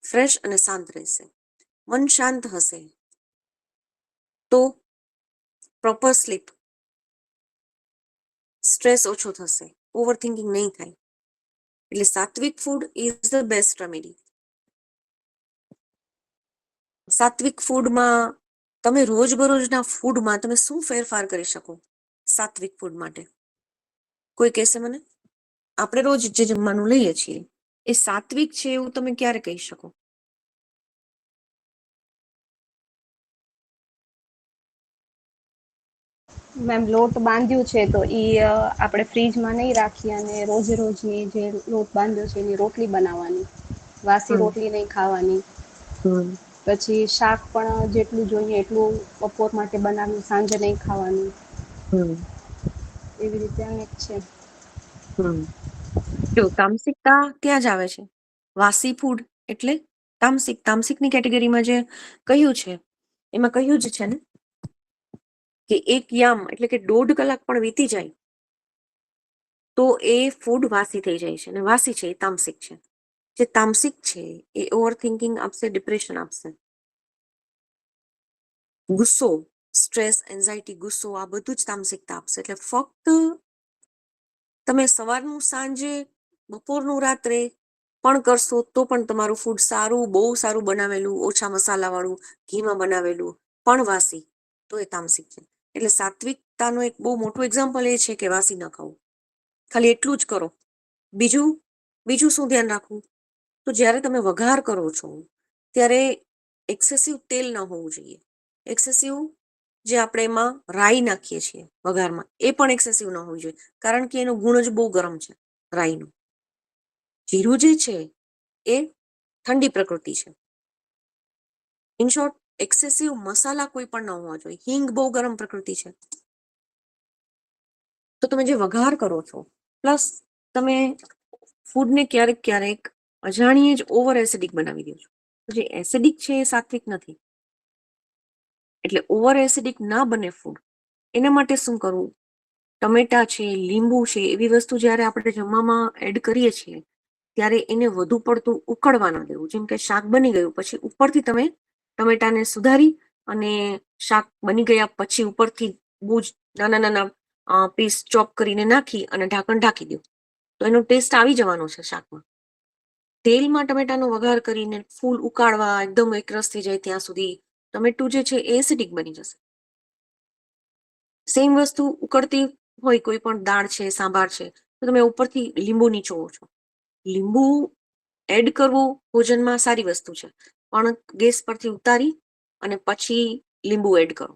ફ્રેશ અને શાંત રહેશે. મન શાંત હશે તો પ્રોપર સ્લીપ, સ્ટ્રેસ ઓછો થશે, ઓવર થિંકિંગ નહીં થાય. એટલે sattvik food is the best remedy. સાત્વિક ફૂડમાં તમે રોજબરોજના ફૂડમાં તમે શું ફેરફાર કરી શકો સાત્વિક ફૂડ માટે? કોઈ કહેશે મને? આપણે રોજ જે જમવાનું લઈએ છીએ એ સાત્વિક છે એવું તમે ક્યારે કહી શકો? મેમ લોટ બાંધ્યું છે તો એ આપણે ફ્રીજમાં નહીં રાખીએ અને રોજે રોજની જે લોટ બાંધ્યો છે એની રોટલી બનાવવાની, વાસી રોટલી નહીં ખાવાની. પછી શાક પણ જેટલું જોઈએ એટલું બપોર માટે બનાવ્યું, સાંજે નહીં ખાવાનું. એવી રીતે અનેક છે. જો તામસિકતા ત્યાં જ આવે છે. વાસી ફૂડ એટલે તામસિક. તામસિકની કેટેગરીમાં જે કહ્યું છે એમાં કહ્યું જ છે ને કે 1 યામ એટલે કે 1.5 કલાક પણ વીતી જાય તો એ ફૂડ વાસી થઈ જાય છે, અને વાસી છે એ તામસિક છે. જે તામસિક છે એ ઓવર થિંકિંગ આપશે, ડિપ્રેશન આપશે, ગુસ્સો, સ્ટ્રેસ, એન્ઝાયટી, ગુસ્સો, આ બધું જ તામસિકતા આપશે. એટલે ફક્ત તમે સવારનું સાંજે, બપોરનું રાત્રે પણ કરશો તો પણ તમારું ફૂડ સારું, બહુ સારું બનાવેલું, ઓછા મસાલાવાળું, ઘીમાં બનાવેલું પણ વાસી, તો એ તામસિક છે. એટલે સાત્વિકતાનો એક બહુ મોટું એક્ઝામ્પલ એ છે કે વાસી ન ખાવું. ખાલી એટલું જ કરો. બીજું શું ધ્યાન રાખવું? તો જ્યારે તમે વઘાર કરો છો ત્યારે એક્સેસિવ તેલ ન હોવું જોઈએ. એક્સેસિવ જે આપણે એમાં રાઈ નાખીએ છીએ વઘારમાં, એ પણ એક્સેસિવ ન હોવું જોઈએ, કારણ કે એનો ગુણ જ બહુ ગરમ છે રાઈનું. જીરું જે છે એ ઠંડી પ્રકૃતિ છે. ઇન શોર્ટ, એક્સેસિવ મસાલા કોઈ પણ ન હોવા જોઈએ. હિંગ બહુ ગરમ પ્રકૃતિ છે. તો તમે જે વઘાર કરો છો પ્લસ તમે ફૂડને ક્યારેક ક્યારેક અજાણીએ જ ઓવર એસિડિક બનાવી દો છો. જે એસિડિક છે એ સાત્વિક નથી. એટલે ઓવર એસિડિક ના બને ફૂડ, એના માટે શું કરવું? ટમેટા છે, લીંબુ છે, એવી વસ્તુ જ્યારે આપણે જમવામાં એડ કરીએ છીએ ત્યારે એને વધુ પડતું ઉકળવા ન દેવું. જેમ કે શાક બની ગયું પછી ઉપરથી તમે ટમેટાને સુધારી અને શાક બની ગયા પછી ઉપરથી બહુ જ નાના નાના પીસ ચોપ કરીને નાખી અને ઢાંકણ ઢાંકી દો, તો એનો ટેસ્ટ આવી જવાનો છે શાકમાં. તેલમાં ટમેટાનો વઘાર કરીને ફૂલ ઉકાળવા, એકદમ એકરસ થઈ જાય ત્યાં સુધી ટમેટું જે છે એ એસિડિક બની જશે. સેમ વસ્તુ ઉકળતી હોય, કોઈ પણ દાળ છે, સાંભાર છે, તો તમે ઉપરથી લીંબુ નીચોવો છો. લીંબુ એડ કરવું ભોજનમાં સારી વસ્તુ છે, પણ ગેસ પરથી ઉતારી અને પછી લીંબુ એડ કરો.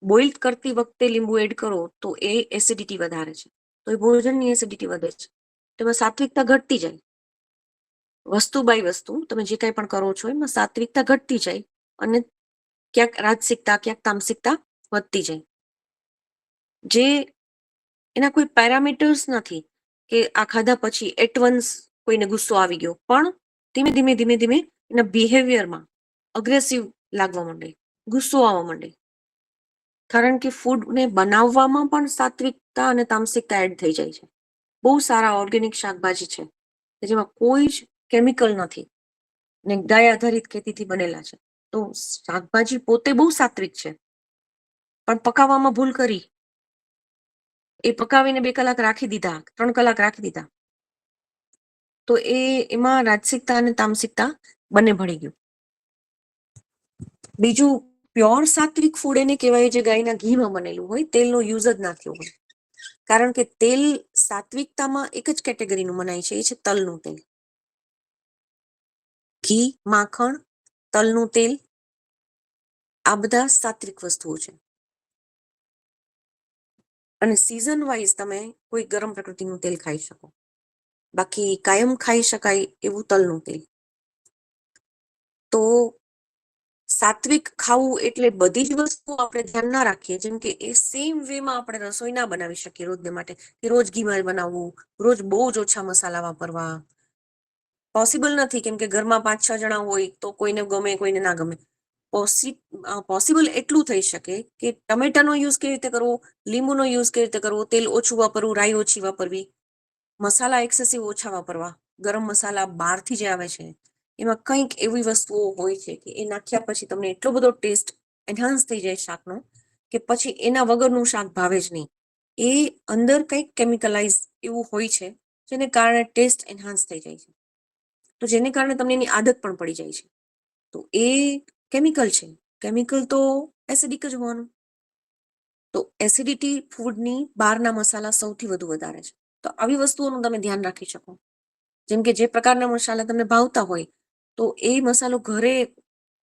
બોઇલ કરતી વખતે લીંબુ એડ કરો તો એ એસિડિટી વધારે છે. તો એ ભોજનની એસિડિટી વધે છે. તેમાં સાત્વિકતા ઘટતી જાય. વસ્તુ બાય વસ્તુ તમે જે કંઈ પણ કરો છો એમાં સાત્વિકતા ઘટતી જાય અને ક્યાંક રાજસિકતા ક્યાંક તામસિકતા વધતી જાય. જે એના કોઈ પેરામીટર્સ નથી કે આ ખાધા પછી એટ વન્સ કોઈને ગુસ્સો આવી ગયો, પણ ધીમે ધીમે ધીમે ધીમે એના બિહેવિયરમાં અગ્રેસિવ લાગવા માંડે, ગુસ્સો આવવા માંડે. કારણ કે ફૂડને બનાવવામાં પણ સાત્વિકતા અને તામસિકતા એડ થઈ જાય છે. બહુ સારા ઓર્ગેનિક શાકભાજી છે કે જેમાં કોઈ જ કેમિકલ નથી ને ગાય આધારિત ખેતીથી બનેલા છે. તો શાકભાજી પોતે બહુ સાત્વિક છે, પણ પકાવવામાં ભૂલ કરી. એ પકાવીને 2 કલાક રાખી દીધા, 3 કલાક રાખી દીધા, તો એમાં રાજસિકતા અને તામસિકતા બંને ભળી ગયું. બીજું, પ્યોર સાત્વિક ફૂડ એને કહેવાય જે ગાયના ઘીમાં બનેલું હોય, તેલનો યુઝ જ ના થયો હોય. કારણ કે તેલ સાત્વિકતામાં એક જ કેટેગરીનું મનાય છે, એ છે તલનું તેલ. ઘી, માખણ, તલનું તેલ આ બધા સાત્વિક વસ્તુઓ છે. અને સિઝન વાઇઝ તમે કોઈ ગરમ પ્રકૃતિનું તેલ ખાઈ શકો, બાકી કાયમ ખાઈ શકાય એવું તલનું તેલ. તો સાત્વિક ખાવું એટલે બધી જ વસ્તુઓ આપણે ધ્યાન ના રાખીએ. જેમ કે એ સેમ વેમાં આપણે રસોઈ ના બનાવી શકીએ રોજને માટે, કે રોજ ઘીમાં બનાવવું, રોજ બહુ જ ઓછા મસાલા વાપરવા પોસિબલ નથી. કેમ કે ઘરમાં 5-6 જણા હોય તો કોઈને ગમે કોઈને ના ગમે. પોસિબલ એટલું થઈ શકે કે ટમેટાનો યુઝ કેવી રીતે કરવો, લીંબુનો યુઝ કેવી રીતે કરવો, તેલ ઓછું વાપરવું, રાઈ ઓછી વાપરવી, મસાલા એક્સેસિવ ઓછા વાપરવા. ગરમ મસાલા બહારથી જે આવે છે એમાં કંઈક એવી વસ્તુઓ હોય છે કે એ નાખ્યા પછી તમને એટલો બધો ટેસ્ટ એન્હાન્સ થઈ જાય શાકનો કે પછી એના વગરનું શાક ભાવે જ નહીં. એ અંદર કંઈક કેમિકલાઇઝ એવું હોય છે જેને કારણે ટેસ્ટ એન્હાન્સ થઈ જાય છે. તો જેને કારણે તમને એની આદત પણ પડી જાય છે. તો એ કેમિકલ છે. કેમિકલ તો એસિડિક જ હોવાનું. તો એસિડિટી ફૂડની બહારના મસાલા સૌથી વધુ વધારે છે. તો આવી વસ્તુઓનું તમે ધ્યાન રાખી શકો. જેમ કે જે પ્રકારના મસાલા તમને ભાવતા હોય તો એ મસાલો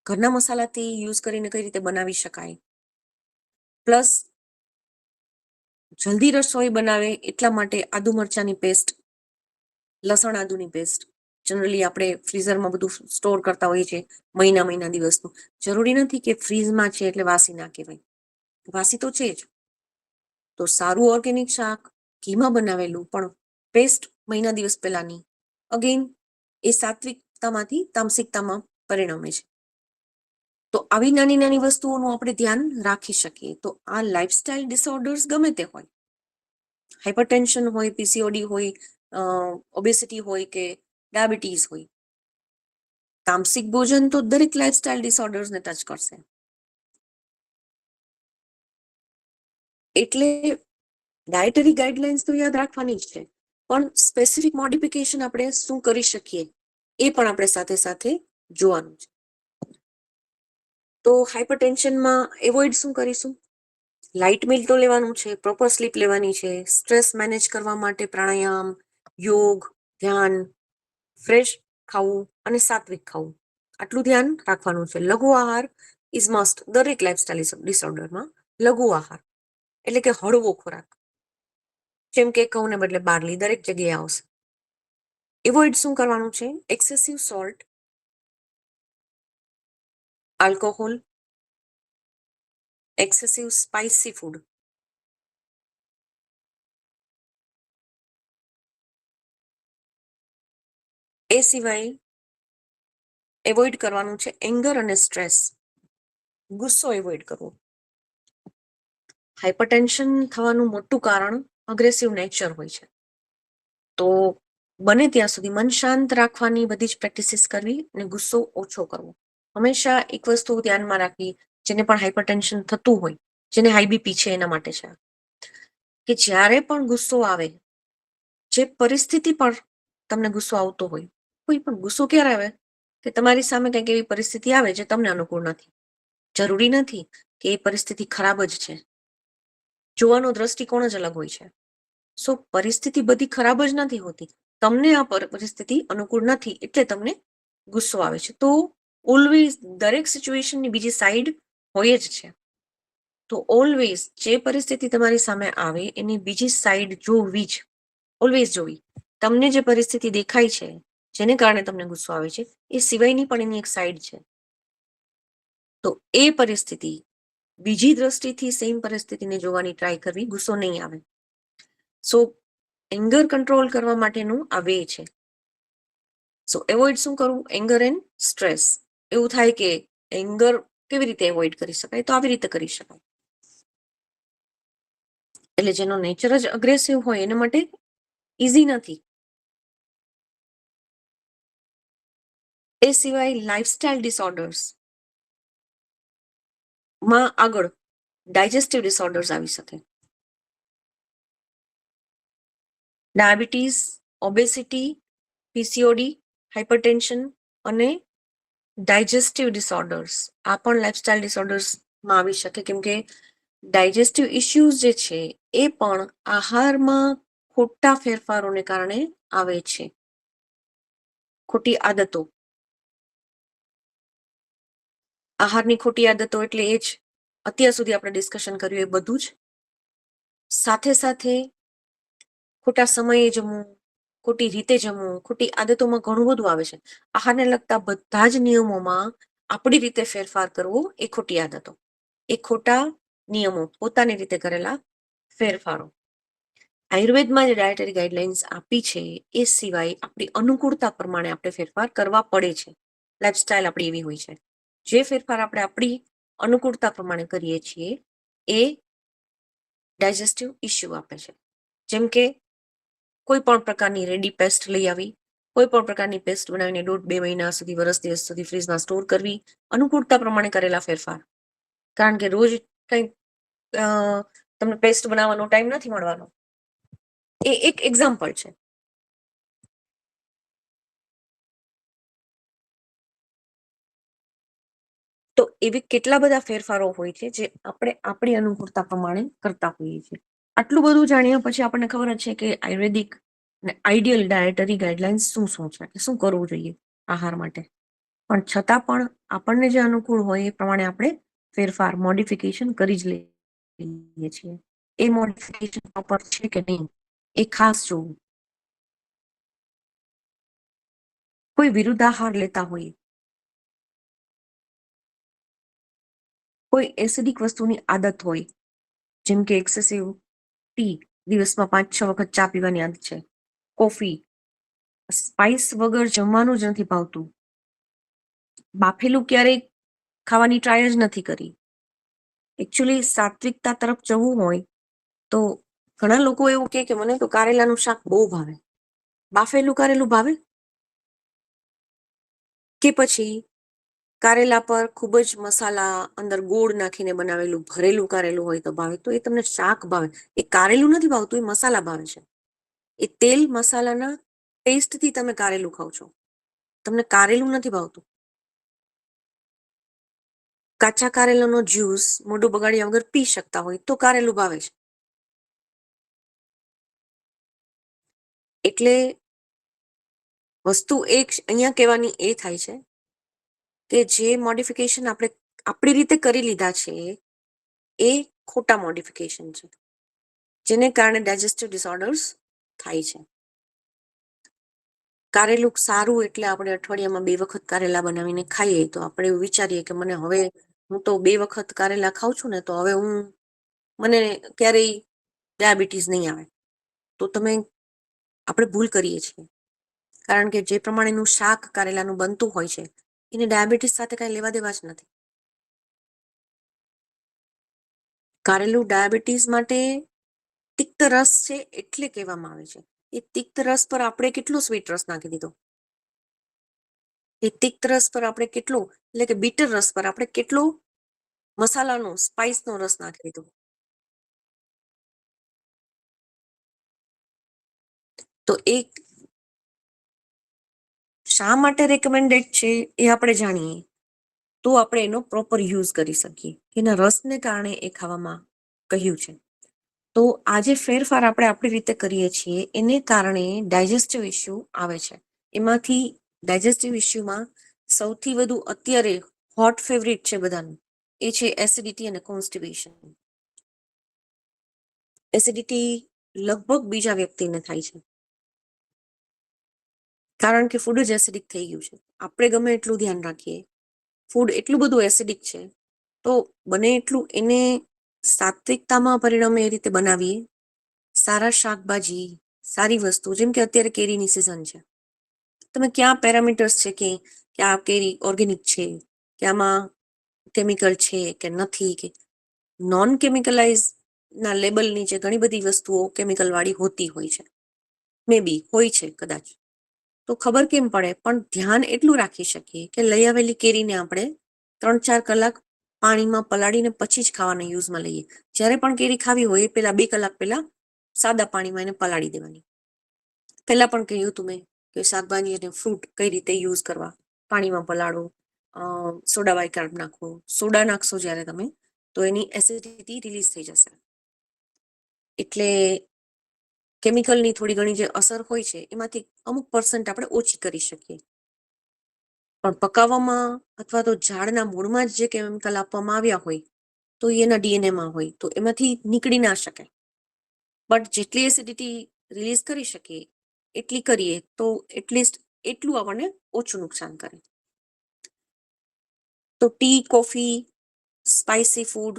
ઘરના મસાલાથી યુઝ કરીને કઈ રીતે બનાવી શકાય. પ્લસ જલ્દી રસોઈ બનાવે એટલા માટે આદુ મરચાની પેસ્ટ, લસણ આદુની પેસ્ટ જનરલી આપણે ફ્રીઝરમાં બધું સ્ટોર કરતા હોઈએ છીએ મહિના દિવસનું. જરૂરી નથી કે ફ્રીઝમાં છે એટલે વાસી ના કહેવાય, વાસી તો છે જ. તો સારું ઓર્ગેનિક શાક ઘીમાં બનાવેલું પણ પેસ્ટ મહિના દિવસ પહેલાની, અગેન એ સાત્વિકતામાંથી તામસિકતામાં પરિણમે છે. તો આવી નાની નાની વસ્તુઓનું આપણે ધ્યાન રાખી શકીએ. તો આ લાઇફસ્ટાઇલ ડિસઓર્ડર્સ ગમે તે હોય, હાઇપરટેન્શન હોય, પીસીઓડી હોય, ઓબેસિટી હોય કે ડાયાબિટીસ હોય, તામસિક ભોજન તો દરેક લાઇફસ્ટાઇલ ડિસઓર્ડર્સને ટચ કરશે. એટલે ડાયટરી ગાઈડલાઇન્સ તો યાદ રાખવાની જ છે, પણ સ્પેસિફિક મોડિફિકેશન આપણે શું કરી શકીએ એ પણ આપણે સાથે સાથે જોવાનું છે. તો હાઇપરટેન્શનમાં એવોઇડ શું કરીશું? લાઇટ મીલ તો લેવાનું છે, પ્રોપર સ્લીપ લેવાની છે, સ્ટ્રેસ મેનેજ કરવા માટે પ્રાણાયામ, યોગ, ધ્યાન, ફ્રેશ ખાવું અને સાત્વિક ખાવું, આટલું ધ્યાન રાખવાનું છે. લઘુ આહાર ઇઝ મસ્ટ દરેક લાઇફસ્ટાઇલ ડિસઓર્ડરમાં. લઘુ આહાર એટલે કે હળવો ખોરાક, જેમ કે ઘઉંને બદલે બાર્લી દરેક જગ્યાએ આવશે. એવોઇડ શું કરવાનું છે? Excessive salt, alcohol, excessive spicy food, એ સિવાય એવોઇડ કરવાનું છે એંગર અને સ્ટ્રેસ, ગુસ્સો એવોઇડ કરવો. હાઇપરટેન્શન થવાનું મોટું કારણ અગ્રેસિવ નેચર હોય છે. તો બને ત્યાં સુધી મન શાંત રાખવાની બધી જ પ્રેક્ટિસીસ કરવી અને ગુસ્સો ઓછો કરવો. હંમેશા એક વસ્તુ ધ્યાનમાં રાખવી, જેને પણ હાઇપરટેન્શન થતું હોય, જેને હાઈ બીપી છે એના માટે છે, કે જ્યારે પણ ગુસ્સો આવે, જે પરિસ્થિતિ પર તમને ગુસ્સો આવતો હોય, કોઈ પણ ગુસ્સો ક્યારે આવે કે તમારી સામે કંઈક એવી પરિસ્થિતિ આવે જે તમને અનુકૂળ નથી. જરૂરી નથી કે એ પરિસ્થિતિ ખરાબ જ છે, જોવાનો દ્રષ્ટિકોણ જ અલગ હોય છે. સો પરિસ્થિતિ બધી ખરાબ જ નથી હોતી. તમને આ પરિસ્થિતિ અનુકૂળ નથી એટલે તમને ગુસ્સો આવે છે. તો ઓલવેઝ દરેક સિચ્યુએશનની બીજી સાઈડ હોય જ છે. તો ઓલવેઝ જે પરિસ્થિતિ તમારી સામે આવે એની બીજી સાઈડ જોવી જ, ઓલવેઝ જોવી. તમને જે પરિસ્થિતિ દેખાય છે જેને કારણે તમને ગુસ્સો આવે છે એ સિવાયની પણ એની એક સાઈડ છે. તો એ પરિસ્થિતિ બીજી દ્રષ્ટિથી સેમ પરિસ્થિતિને જોવાની ટ્રાય કરવી, ગુસ્સો નહીં આવે. સો એંગર કંટ્રોલ કરવા માટેનું આ વે છે. સો એવોઇડ શું કરવું? Anger and stress. એવું થાય કે એંગર કેવી રીતે એવોઇડ કરી શકાય? તો આવી રીતે કરી શકાય. એટલે જેનો નેચર જ અગ્રેસિવ હોય એના માટે ઇઝી નથી. એ સિવાય લાઇફસ્ટાઇલ ડિસઓર્ડર્સ માં આગળ ડાયજેસ્ટિવ ડિસઓર્ડર્સ આવી શકે. ડાયાબિટીસ, ઓબેસિટી, પીસીઓડી, હાઇપરટેન્શન અને ડાયજેસ્ટિવ ડિસઓર્ડર્સ આ પણ લાઇફસ્ટાઇલ ડિસઓર્ડર્સમાં આવી શકે, કેમ કે ડાયજેસ્ટિવ ઇશ્યુઝ જે છે એ પણ આહારમાં ખોટા ફેરફારોને કારણે આવે છે. ખોટી આદતો, આહારની ખોટી આદતો એટલે એ જ અત્યાર સુધી આપણે ડિસ્કશન કર્યું એ બધું જ. સાથે સાથે ખોટા સમયે જમવું, ખોટી રીતે જમવું, ખોટી આદતોમાં ઘણું બધું આવે છે. આહારને લગતા બધા જ નિયમોમાં આપણી રીતે ફેરફાર કરવો એ ખોટી આદતો, એ ખોટા નિયમો, પોતાની રીતે કરેલા ફેરફારો. આયુર્વેદમાં જે ડાયટરી ગાઈડલાઇન્સ આપી છે એ સિવાય આપણી અનુકૂળતા પ્રમાણે આપણે ફેરફાર કરવા પડે છે. લાઇફસ્ટાઇલ આપણી એવી હોય છે. જે ફેરફાર આપણે આપણી અનુકૂળતા પ્રમાણે કરીએ છીએ એ ડાયજેસ્ટિવ ઇશ્યુ આપે છે. જેમ કે કોઈ પણ પ્રકારની રેડી પેસ્ટ લઈ આવી, કોઈ પણ પ્રકારની પેસ્ટ બનાવીને 1.5-2 મહિના સુધી, વર્ષ દિવસ સુધી ફ્રીજમાં સ્ટોર કરવી, અનુકૂળતા પ્રમાણે કરેલા ફેરફાર. કારણ કે રોજ કઈ તમને પેસ્ટ બનાવવાનો ટાઈમ નથી મળવાનો. એ એક એક્ઝામ્પલ છે. તો એવી કેટલા બધા ફેરફારો હોય છે જે આપણે આપણી અનુકૂળતા પ્રમાણે કરતા હોઈએ છીએ. આટલું બધું જાણ્યા પછી આપણને ખબર જ છે કે આયુર્વેદિક અને આઈડિયલ ડાયટરી ગાઈડલાઇન્સ શું છે, શું કરવું જોઈએ આહાર માટે. પણ છતાં પણ આપણને જે અનુકૂળ હોય એ પ્રમાણે આપણે ફેરફાર, મોડિફિકેશન કરી જ લઈએ છીએ. એ મોડિફિકેશન પ્રોપર છે કે નહીં એ ખાસ જોવું. કોઈ વિરુદ્ધ આહાર લેતા હોય, કોઈ એસિડિક વસ્તુની આદત હોય, જેમ કે એક્સેસિવ ટી, દિવસમાં 5-6 વખત ચા પીવાની આદત છે, કોફી, સ્પાઇસ વગર જમવાનું જ નથી ભાવતું, બાફેલું ક્યારેય ખાવાની ટ્રાય જ નથી કરી. એકચ્યુઅલી સાત્વિકતા તરફ જવું હોય તો ઘણા લોકો એવું કે મને તો કારેલાનું શાક બહુ ભાવે. બાફેલું કારેલું ભાવે? કે પછી કારેલા પર ખૂબ જ મસાલા, અંદર ગોળ નાખીને બનાવેલું ભરેલું કારેલું હોય તો ભાવે? તો એ તમને શાક ભાવે. એ કારેલું નથી ભાવતું, એ મસાલા ભાવે છે. એ તેલ મસાલાના ટેસ્ટથી તમે કારેલું ખાવ છો, તમને કારેલું નથી ભાવતું. કાચા કારેલાનો જ્યુસ મોઢું બગાડ્યા વગર પી શકતા હોય તો કારેલું ભાવે છે. એટલે વસ્તુ એક અહીંયા કહેવાની એ થાય છે કે જે મોડિફિકેશન આપણે આપણી રીતે કરી લીધા છે એ ખોટા મોડિફિકેશન છે, જેને કારણે ડાયજેસ્ટિવ ડિસઓર્ડર્સ થાય છે. કારેલું સારું એટલે આપણે અઠવાડિયામાં 2 વખત કારેલા બનાવીને ખાઈએ તો આપણે એવું વિચારીએ કે મને હવે હું તો 2 વખત કારેલા ખાઉં છું ને તો હવે મને ક્યારેય ડાયાબિટીસ નહીં આવે. તો આપણે ભૂલ કરીએ છીએ, કારણ કે જે પ્રમાણેનું શાક કારેલાનું બનતું હોય છે એને ડાયાબિટીસ સાથે કઈ લેવા દેવા જ નથી. કારેલું ડાયાબિટીસ માટે તિક્ત રસ છે એટલે કહેવામાં આવે છે. એ તિક્ત રસ પર આપણે કેટલો સ્વીટ રસ નાખી દીધો, એ તિક્ત રસ પર આપણે કેટલો, એટલે કે બીટર રસ પર આપણે કેટલો મસાલાનો, સ્પાઇસનો રસ નાખી દીધો. તો એ શા માટે રેકમેન્ડેડ છે એ આપણે જાણીએ તો આપણે એનો પ્રોપર યુઝ કરી શકીએ. એના રસને કારણે એ ખાવામાં કહ્યું છે. તો આ જે ફેરફાર આપણે આપણી રીતે કરીએ છીએ એને કારણે ડાયજેસ્ટિવ ઇશ્યુ આવે છે. એમાંથી ડાયજેસ્ટિવ ઇશ્યુમાં સૌથી વધુ અત્યારે હોટ ફેવરિટ છે બધાનું, એ છે એસિડિટી અને કોન્સ્ટિપેશન. એસિડિટી લગભગ બીજા વ્યક્તિને થાય છે, કારણ કે ફૂડ જ એસિડિક થઈ ગયું છે. આપણે ગમે એટલું ધ્યાન રાખીએ, ફૂડ એટલું બધું એસિડિક છે, તો બને એટલું એને સાત્વિકતામાં પરિણમે એ રીતે બનાવીએ. સારા શાકભાજી, સારી વસ્તુ, જેમ કે અત્યારે કેરીની સિઝન છે, તમે ક્યાં પેરામીટર્સ છે કે આ કેરી ઓર્ગેનિક છે, કે આમાં કેમિકલ છે કે નથી, કે નોન કેમિકલાઇઝ ના લેબલ નીચે ઘણી બધી વસ્તુઓ કેમિકલ વાળી હોતી હોય છે, મે બી હોય છે કદાચ, તો ખબર કેમ પડે? પણ ધ્યાન એટલું રાખી શકીએ કે લઈ આવેલી કેરીને આપણે 3-4 કલાક પાણીમાં પલાળીને પછી જ ખાવાના યુઝમાં લઈએ. જ્યારે પણ કેરી ખાવી હોય એ પેલા 2 કલાક પહેલા સાદા પાણીમાં એને પલાળી દેવાની. પહેલા પણ કહ્યું હતું મેં કે શાકભાજી અને ફ્રૂટ કઈ રીતે યુઝ કરવા. પાણીમાં પલાળો, સોડા બાયકાર્બ નાખો. સોડા નાખશો જ્યારે તમે, તો એની એસિડિટી રિલીઝ થઈ જશે. એટલે કેમિકલની થોડી ઘણી જે અસર હોય છે એમાંથી અમુક % આપણે ઓછી કરી શકીએ. પણ પકાવવામાં અથવા તો ઝાડના મૂળમાં જ જે કેમિકલ આપવામાં આવ્યા હોય, તો એના ડીએનએમાં હોય, તો એમાંથી નીકળી ના શકે. બટ જેટલી એસિડિટી રિલીઝ કરી શકીએ એટલી કરીએ તો એટલીસ્ટ એટલું આપણને ઓછું નુકસાન કરે. તો T, coffee, spicy food,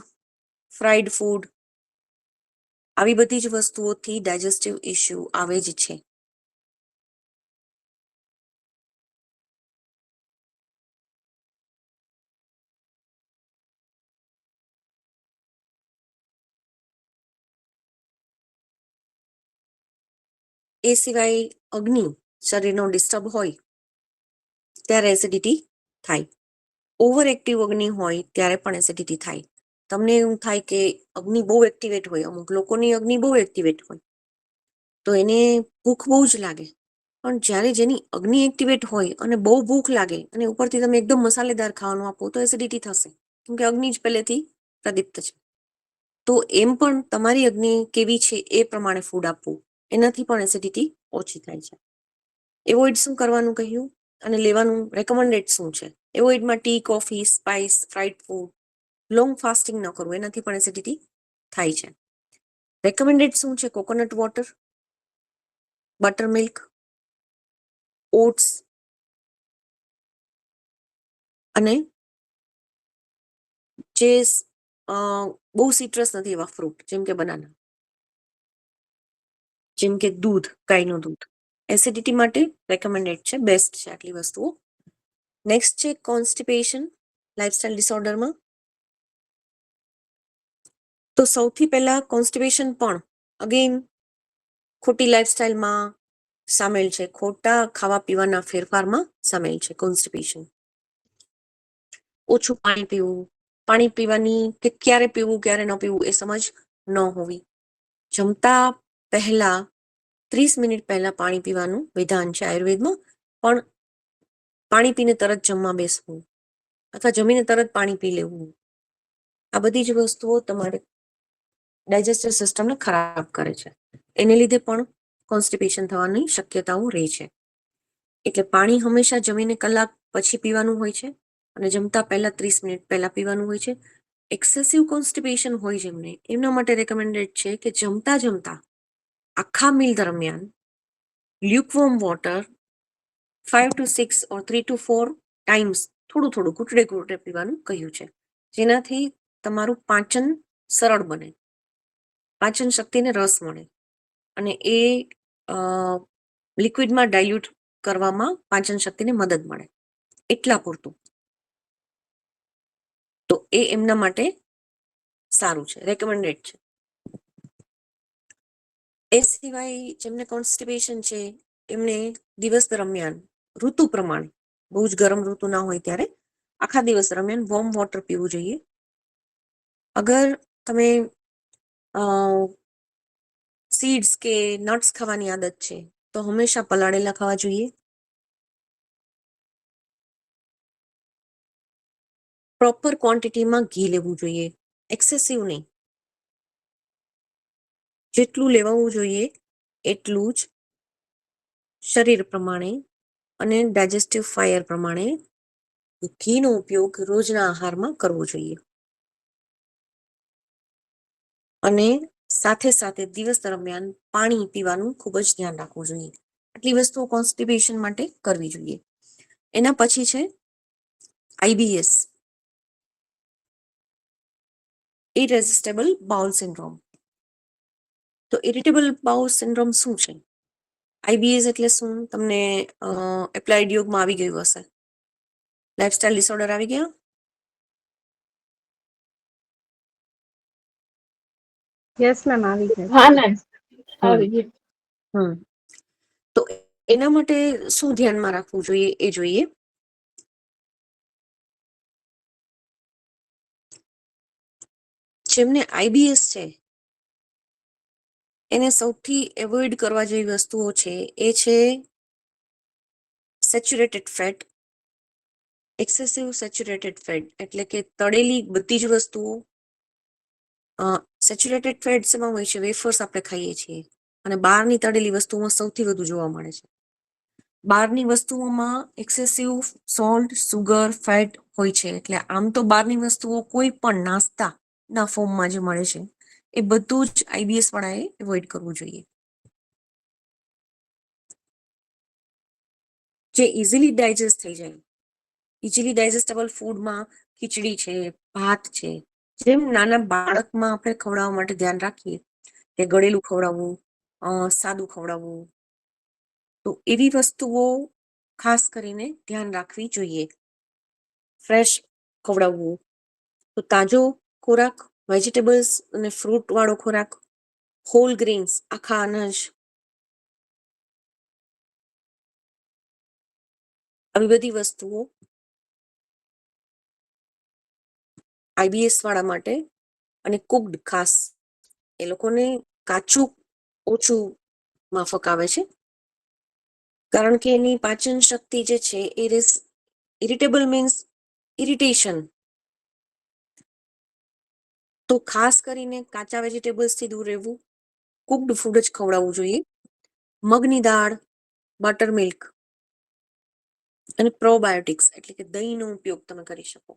fried food, આવી બધી જ વસ્તુઓથી ડાયજેસ્ટિવ ઇશ્યુ આવે જ છે. એ સિવાય અગ્નિ શરીરનો ડિસ્ટર્બ હોય ત્યારે એસિડિટી થાય. ઓવર એક્ટિવ અગ્નિ હોય ત્યારે પણ એસિડિટી થાય. તમને એવું થાય કે અગ્નિ બહુ એક્ટિવેટ હોય, અમુક લોકોની અગ્નિ બહુ એક્ટિવેટ હોય, તો એને ભૂખ બહુ જ લાગે. પણ જ્યારે જેની અગ્નિ એક્ટિવેટ હોય અને બહુ ભૂખ લાગે અને ઉપરથી તમે એકદમ મસાલેદાર ખાવાનું આપો તો એસિડિટી થશે, કેમકે અગ્નિ જ પહેલેથી પ્રદીપ્ત છે. તો એમ પણ તમારી અગ્નિ કેવી છે એ પ્રમાણે ફૂડ આપવું, એનાથી પણ એસિડિટી ઓછી થાય છે. એવોઇડ શું કરવાનું કહ્યું અને લેવાનું રેકમેન્ડેડ શું છે? એવોઇડમાં tea, coffee, spice, fried food, long fasting ન કરવું, એનાથી પણ એસિડિટી થાય છે. રેકમેન્ડેડ શું છે? Coconut water, butter milk, oats અને જે બહુ સિટ્રસ નથી એવા ફ્રૂટ, જેમ કે બનાના, જેમ કે દૂધ, ગાયનું દૂધ, એસિડિટી માટે રેકમેન્ડેડ છે, બેસ્ટ છે આટલી વસ્તુઓ. નેક્સ્ટ છે કોન્સ્ટિપેશન લાઇફસ્ટાઇલ ડિસઓર્ડરમાં. તો સૌથી પહેલા કોન્સ્ટિપેશન પણ અગેન ખોટી લાઇફસ્ટાઇલમાં સામેલ છે, ખોટા ખાવા પીવાના ફેરફારમાં સામેલ છે કોન્સ્ટિપેશન. ઓછું પાણી પીવું, પાણી પીવાની કે ક્યારે પીવું ક્યારે ન પીવું એ સમજ ન હોવી. જમતા પહેલા 30 મિનિટ પહેલા પાણી પીવાનું વિધાન છે આયુર્વેદમાં, પણ પાણી પીને તરત જમવા બેસવું અથવા જમીને તરત પાણી પી લેવું, આ બધી જ વસ્તુઓ તમારે ડાયજેસ્ટિવ સિસ્ટમને ખરાબ કરે છે. એને લીધે પણ કોન્સ્ટિપેશન થવાની શક્યતાઓ રહે છે. એટલે પાણી હંમેશા જમીને કલાક પછી પીવાનું હોય છે અને જમતા પહેલા 30 મિનિટ પહેલા પીવાનું હોય છે. એક્સેસિવ કોન્સ્ટિપેશન હોય જેમને, એમના માટે રેકમેન્ડેડ છે કે જમતા આખા મીલ દરમિયાન lukewarm water 5 to 6 or 3 to 4 times થોડું થોડું ઘૂંટડે ઘૂંટડે પીવાનું કહ્યું છે, જેનાથી તમારું પાચન સરળ બને, પાચન શક્તિને રસ મળે અને એ લિક્વિડમાં ડાયલ્યુટ કરવામાં પાચન શક્તિને મદદ મળે, એટલા પૂરતું. તો એ એમના માટે સારું છે, રેકમેન્ડેડ છે. એ સિવાય જેમને કોન્સ્ટિપેશન છે એમને દિવસ દરમિયાન ઋતુ પ્રમાણે, બહુ જ ગરમ ઋતુ ના હોય ત્યારે આખા દિવસ દરમિયાન વોર્મ વોટર પીવું જોઈએ. અગર તમે સીડ્સ કે નટ્સ ખાવાની આદત છે તો હંમેશા પલાળેલા ખાવા જોઈએ. પ્રોપર ક્વોન્ટિટીમાં ઘી લેવું જોઈએ, એક્સેસિવ નહીં. જેટલું લેવું જોઈએ એટલું જ શરીર પ્રમાણે અને ડાયજેસ્ટિવ ફાયર પ્રમાણે ઘીનો ઉપયોગ રોજના આહારમાં કરવો જોઈએ. અને સાથે સાથે દિવસ દરમિયાન પાણી પીવાનું ખૂબ જ ધ્યાન રાખવું જોઈએ. આટલી વસ્તુઓ કોન્સ્ટિપેશન માટે કરવી જોઈએ. એના પછી છે IBS, ઇરેઝિસ્ટેબલ બાઉલ સિન્ડ્રોમ. તો ઇરિટેબલ બાઉલ સિન્ડ્રોમ શું છે? IBS એટલે શું? તમને એપ્લાઇડ યોગમાં આવી ગયું હશે. લાઇફસ્ટાઇલ ડિસઓર્ડર આવી ગયા? યસ મેમ, આવી ગઈ. હા મેમ, આવી ગયું. તો એના માટે શું ધ્યાનમાં રાખવું જોઈએ એ જોઈએ. જેમને IBS છે એને સૌથી એવોઇડ કરવા જેવી વસ્તુઓ છે એ છે saturated fat, excessive saturated fat એટલે કે તળેલી બધી જ વસ્તુઓ. સેચ્યુરેટેડ ફેટ શેમાં હોય છે? વેફર્સ આપણે ખાઈએ છીએ અને બહારની તળેલી વસ્તુઓમાં સૌથી વધુ જોવા મળે છે. બહારની વસ્તુઓમાં એક્સેસિવ સોલ્ટ, સુગર, ફેટ હોય છે. એટલે આમ તો બહારની વસ્તુઓ કોઈ પણ નાસ્તાના ફોર્મમાં જે મળે છે એ બધું જ IBS વાળાએ એવોઇડ કરવું જોઈએ. જે ઇઝીલી ડાયજેસ્ટ થઈ જાય, ઇઝીલી ડાયજેસ્ટેબલ ફૂડમાં ખીચડી છે, ભાત છે. જેમ નાના બાળકમાં આપણે ખવડાવવા માટે ધ્યાન રાખીએ કે ગળેલું ખવડાવવું, સાદું ખવડાવવું, તો એવી વસ્તુઓ ખાસ કરીને ધ્યાન રાખવી જોઈએ. ફ્રેશ ખવડાવવું, તો તાજો ખોરાક, વેજીટેબલ્સ અને ફ્રૂટ વાળો ખોરાક, હોલ ગ્રેન્સ, આખા અનાજ, આવી બધી વસ્તુઓ IBS વાળા માટે. અને કુકડ ખાસ, એ લોકોને કાચું ઓછું માફક આવે છે કારણ કે એની પાચન શક્તિ જે છે એ ઇરિટેબલ મીન્સ ઇરિટેશન. તો ખાસ કરીને કાચા વેજીટેબલ્સ થી દૂર રહેવું, કુકડ ફૂડ જ ખવડાવવું જોઈએ. મગની દાળ, બટર મિલ્ક અને પ્રોબાયોટિક્સ એટલે કે દહીંનો ઉપયોગ તમે કરી શકો.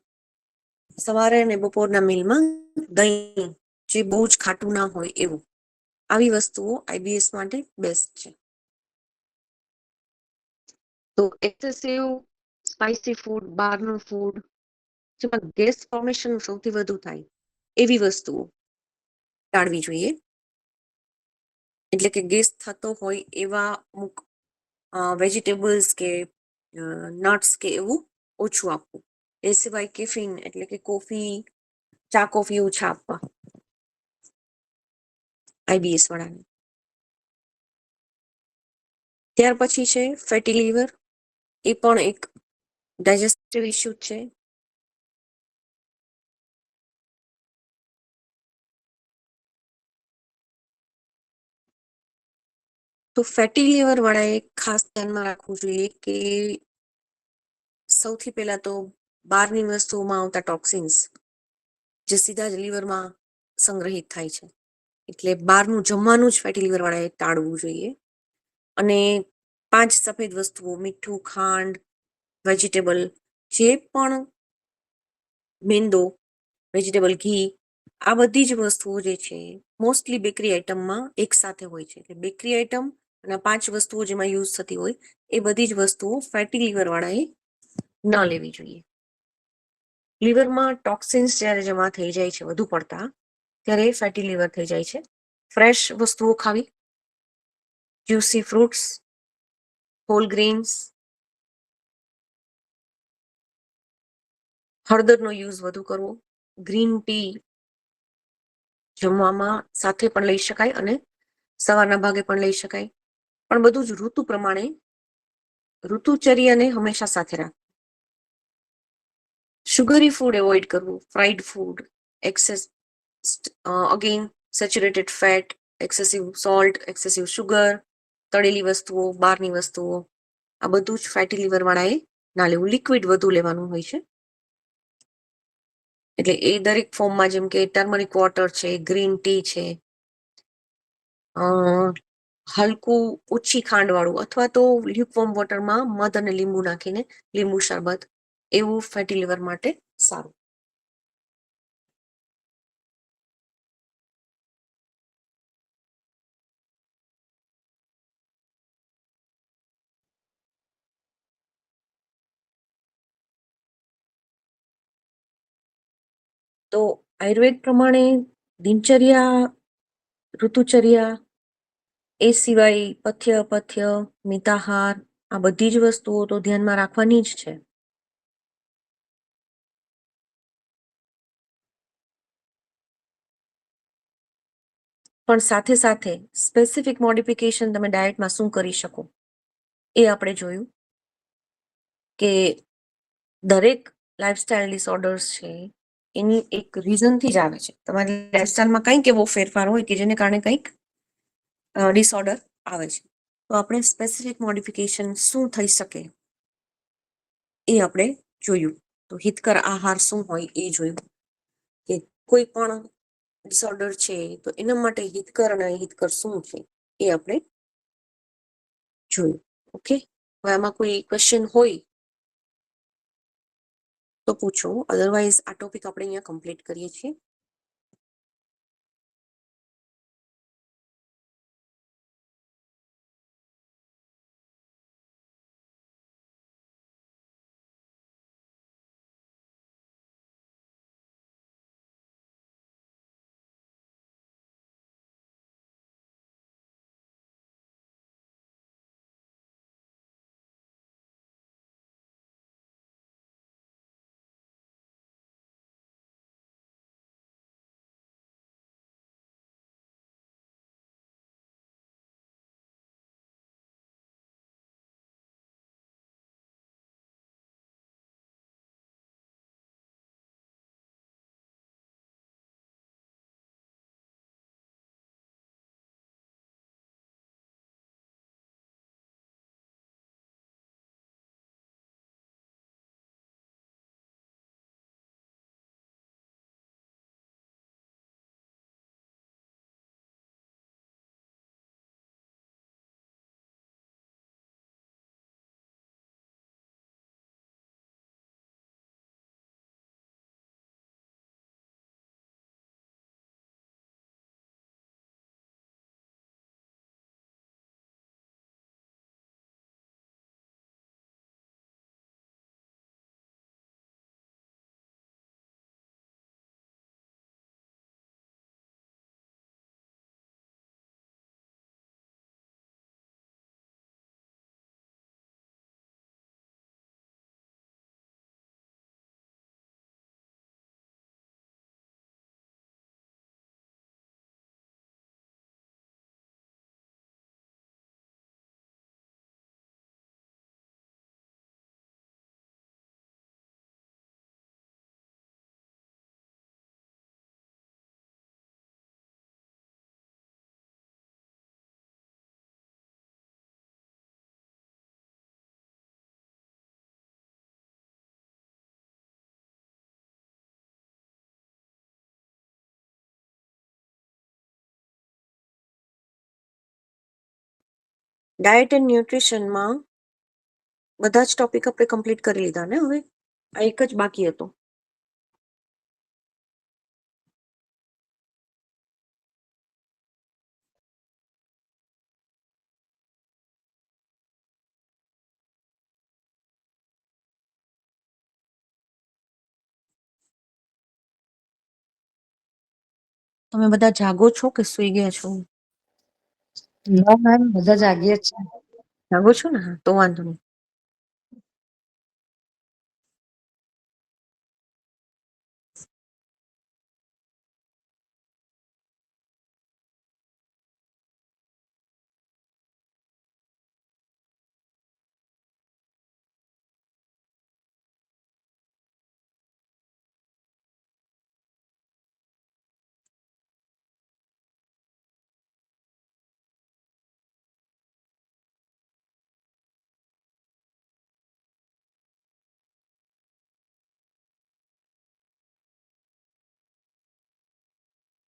સવારે અને બપોરના મીલમાં દહીં, જે બહુ જ ખાટું ના હોય એવું, આવી વસ્તુઓ IBS માટે બેસ્ટ છે. તો એક્સેસિવ સ્પાઇસી ફૂડ, બહારનું ફૂડ જેમાં ગેસ ફોર્મેશન સૌથી વધુ થાય એવી વસ્તુઓ ટાળવી જોઈએ. એટલે કે ગેસ થતો હોય એવા અમુક વેજીટેબલ્સ કે નટ્સ કે એવું ઓછું આપવું. એ સિવાય કેફીન એટલે કે કોફી, ચા કોફી ઓછા આપવા IBS વાળાને. ત્યાર પછી છે ફેટી લીવર. એ પણ એક ડાયજેસ્ટિવ ઇસ્યુ છે. તો ફેટી લીવર વાળાએ ખાસ ધ્યાનમાં રાખવું જોઈએ કે સૌથી પહેલા તો બહારની વસ્તુઓમાં આવતા ટોક્સિન્સ જે સીધા જ લીવરમાં સંગ્રહિત થાય છે, એટલે બહારનું જમવાનું જ ફેટી લીવર વાળાએ ટાળવું જોઈએ. અને 5 સફેદ વસ્તુઓ, મીઠું, ખાંડ, વેજીટેબલ, જે પણ મેંદો, વેજીટેબલ ઘી, આ બધી જ વસ્તુઓ જે છે મોસ્ટલી બેકરી આઇટમમાં એક સાથે હોય છે. એટલે બેકરી આઇટમ અને 5 વસ્તુઓ જેમાં યુઝ થતી હોય એ બધી જ વસ્તુઓ ફેટી લીવર વાળાએ ન લેવી જોઈએ. લીવરમાં ટોક્સિન્સ જ્યારે જમા થઈ જાય છે વધુ પડતા, ત્યારે ફેટી લીવર થઈ જાય છે. ફ્રેશ વસ્તુઓ ખાવી, જ્યુસી ફ્રૂટ્સ, હોલ ગ્રેન્સ, હળદરનો યુઝ વધુ કરવો, ગ્રીન ટી જમવામાં સાથે પણ લઈ શકાય અને સવારના ભાગે પણ લઈ શકાય, પણ બધું જ ઋતુ પ્રમાણે, ઋતુચર્યાને હંમેશા સાથે રાખવું. શુગરી ફૂડ એવોઇડ કરવું, fried food, again saturated fat, excessive salt, excessive sugar, તળેલી વસ્તુઓ, બહારની વસ્તુઓ, આ બધું જ ફેટી લીવર વાળાએ ના લેવું. લિક્વિડ વધુ લેવાનું હોય છે. એટલે એ દરેક ફોર્મમાં, જેમ કે ટર્મરિક વોટર છે, ગ્રીન ટી છે, હલકું ઓછી ખાંડ વાળું અથવા તો લ્યુકવોર્મ વોટરમાં મધ અને લીંબુ નાખીને લીંબુ શરબત, એવું ફેટી લીવર માટે સારું. તો આયુર્વેદ પ્રમાણે દિનચર્યા, ઋતુચર્યા, એ સિવાય પથ્ય અપથ્ય, મિતાહાર, આ બધી જ વસ્તુઓ તો ધ્યાનમાં રાખવાની જ છે. પણ સાથે સાથે સ્પેસિફિક મોડિફિકેશન તમે ડાયટમાં શું કરી શકો એ આપણે જોયું કે દરેક લાઇફસ્ટાઇલ ડિસઓર્ડર્સ છે એની એક રીઝનથી જ આવે છે. તમારી લાઇફસ્ટાઇલમાં કંઈક એવો ફેરફાર હોય કે જેને કારણે કંઈક ડિસઓર્ડર આવે છે. તો આપણે સ્પેસિફિક મોડિફિકેશન શું થઈ શકે એ આપણે જોયું. તો હિતકર આહાર શું હોય એ જોયું કે કોઈ પણ ડિસઓર્ડર છે તો એના માટે હિતકર અને અહિતકર શું છે એ આપણે જોયું. ઓકે, હવે આમાં કોઈ ક્વેશ્ચન હોય તો પૂછો, અધરવાઇઝ આ ટોપિક આપણે અહીંયા કમ્પ્લીટ કરીએ છીએ. ડાયટ એન્ડ ન્યુટ્રિશનમાં બધા જ ટોપિક આપણે કમ્પ્લીટ કરી લીધા ને. હવે આ એક જ બાકી હતો. તમે બધા જાગો છો કે સુઈ ગયા છો? ના મેમ, બધા જાગીએ જ છે. જાગો છો ને? હા, તો વાંધો નહીં.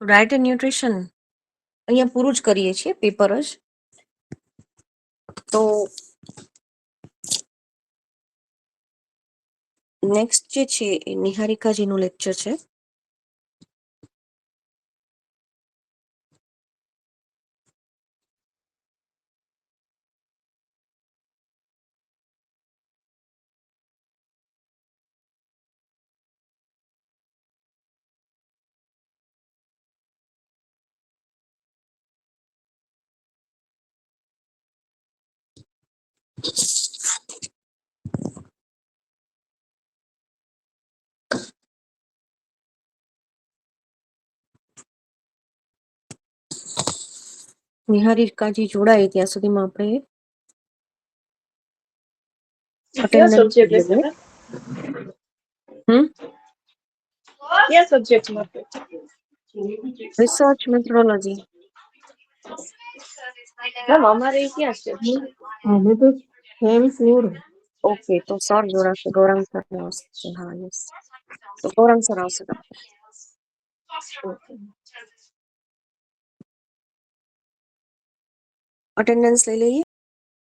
ડાયટ એન્ડ ન્યુટ્રિશન અહીંયા પૂરું જ કરીએ છીએ, પેપર જ. તો નેક્સ્ટ જે છે એ નિહારિકાજીનું લેક્ચર છે. નિહારિકાજી જોડાય ત્યાં સુધીમાં આપણે કયા attendance સબ્જેક્ટ લઈ લેશે લઈએ. કયા સબ્જેક્ટ માટે રિસર્ચ મેથોડોલોજી. મેમ અમારે ઈ ક્યાં છે અમે તો સેમ ફોર. ઓકે, તો સર જોડાશે, ગૌરાંગ સર આવશે. હા, યસ, તો ગૌરાંગ સર આવશે. અટેન્ડન્સ લઈ લઈએ.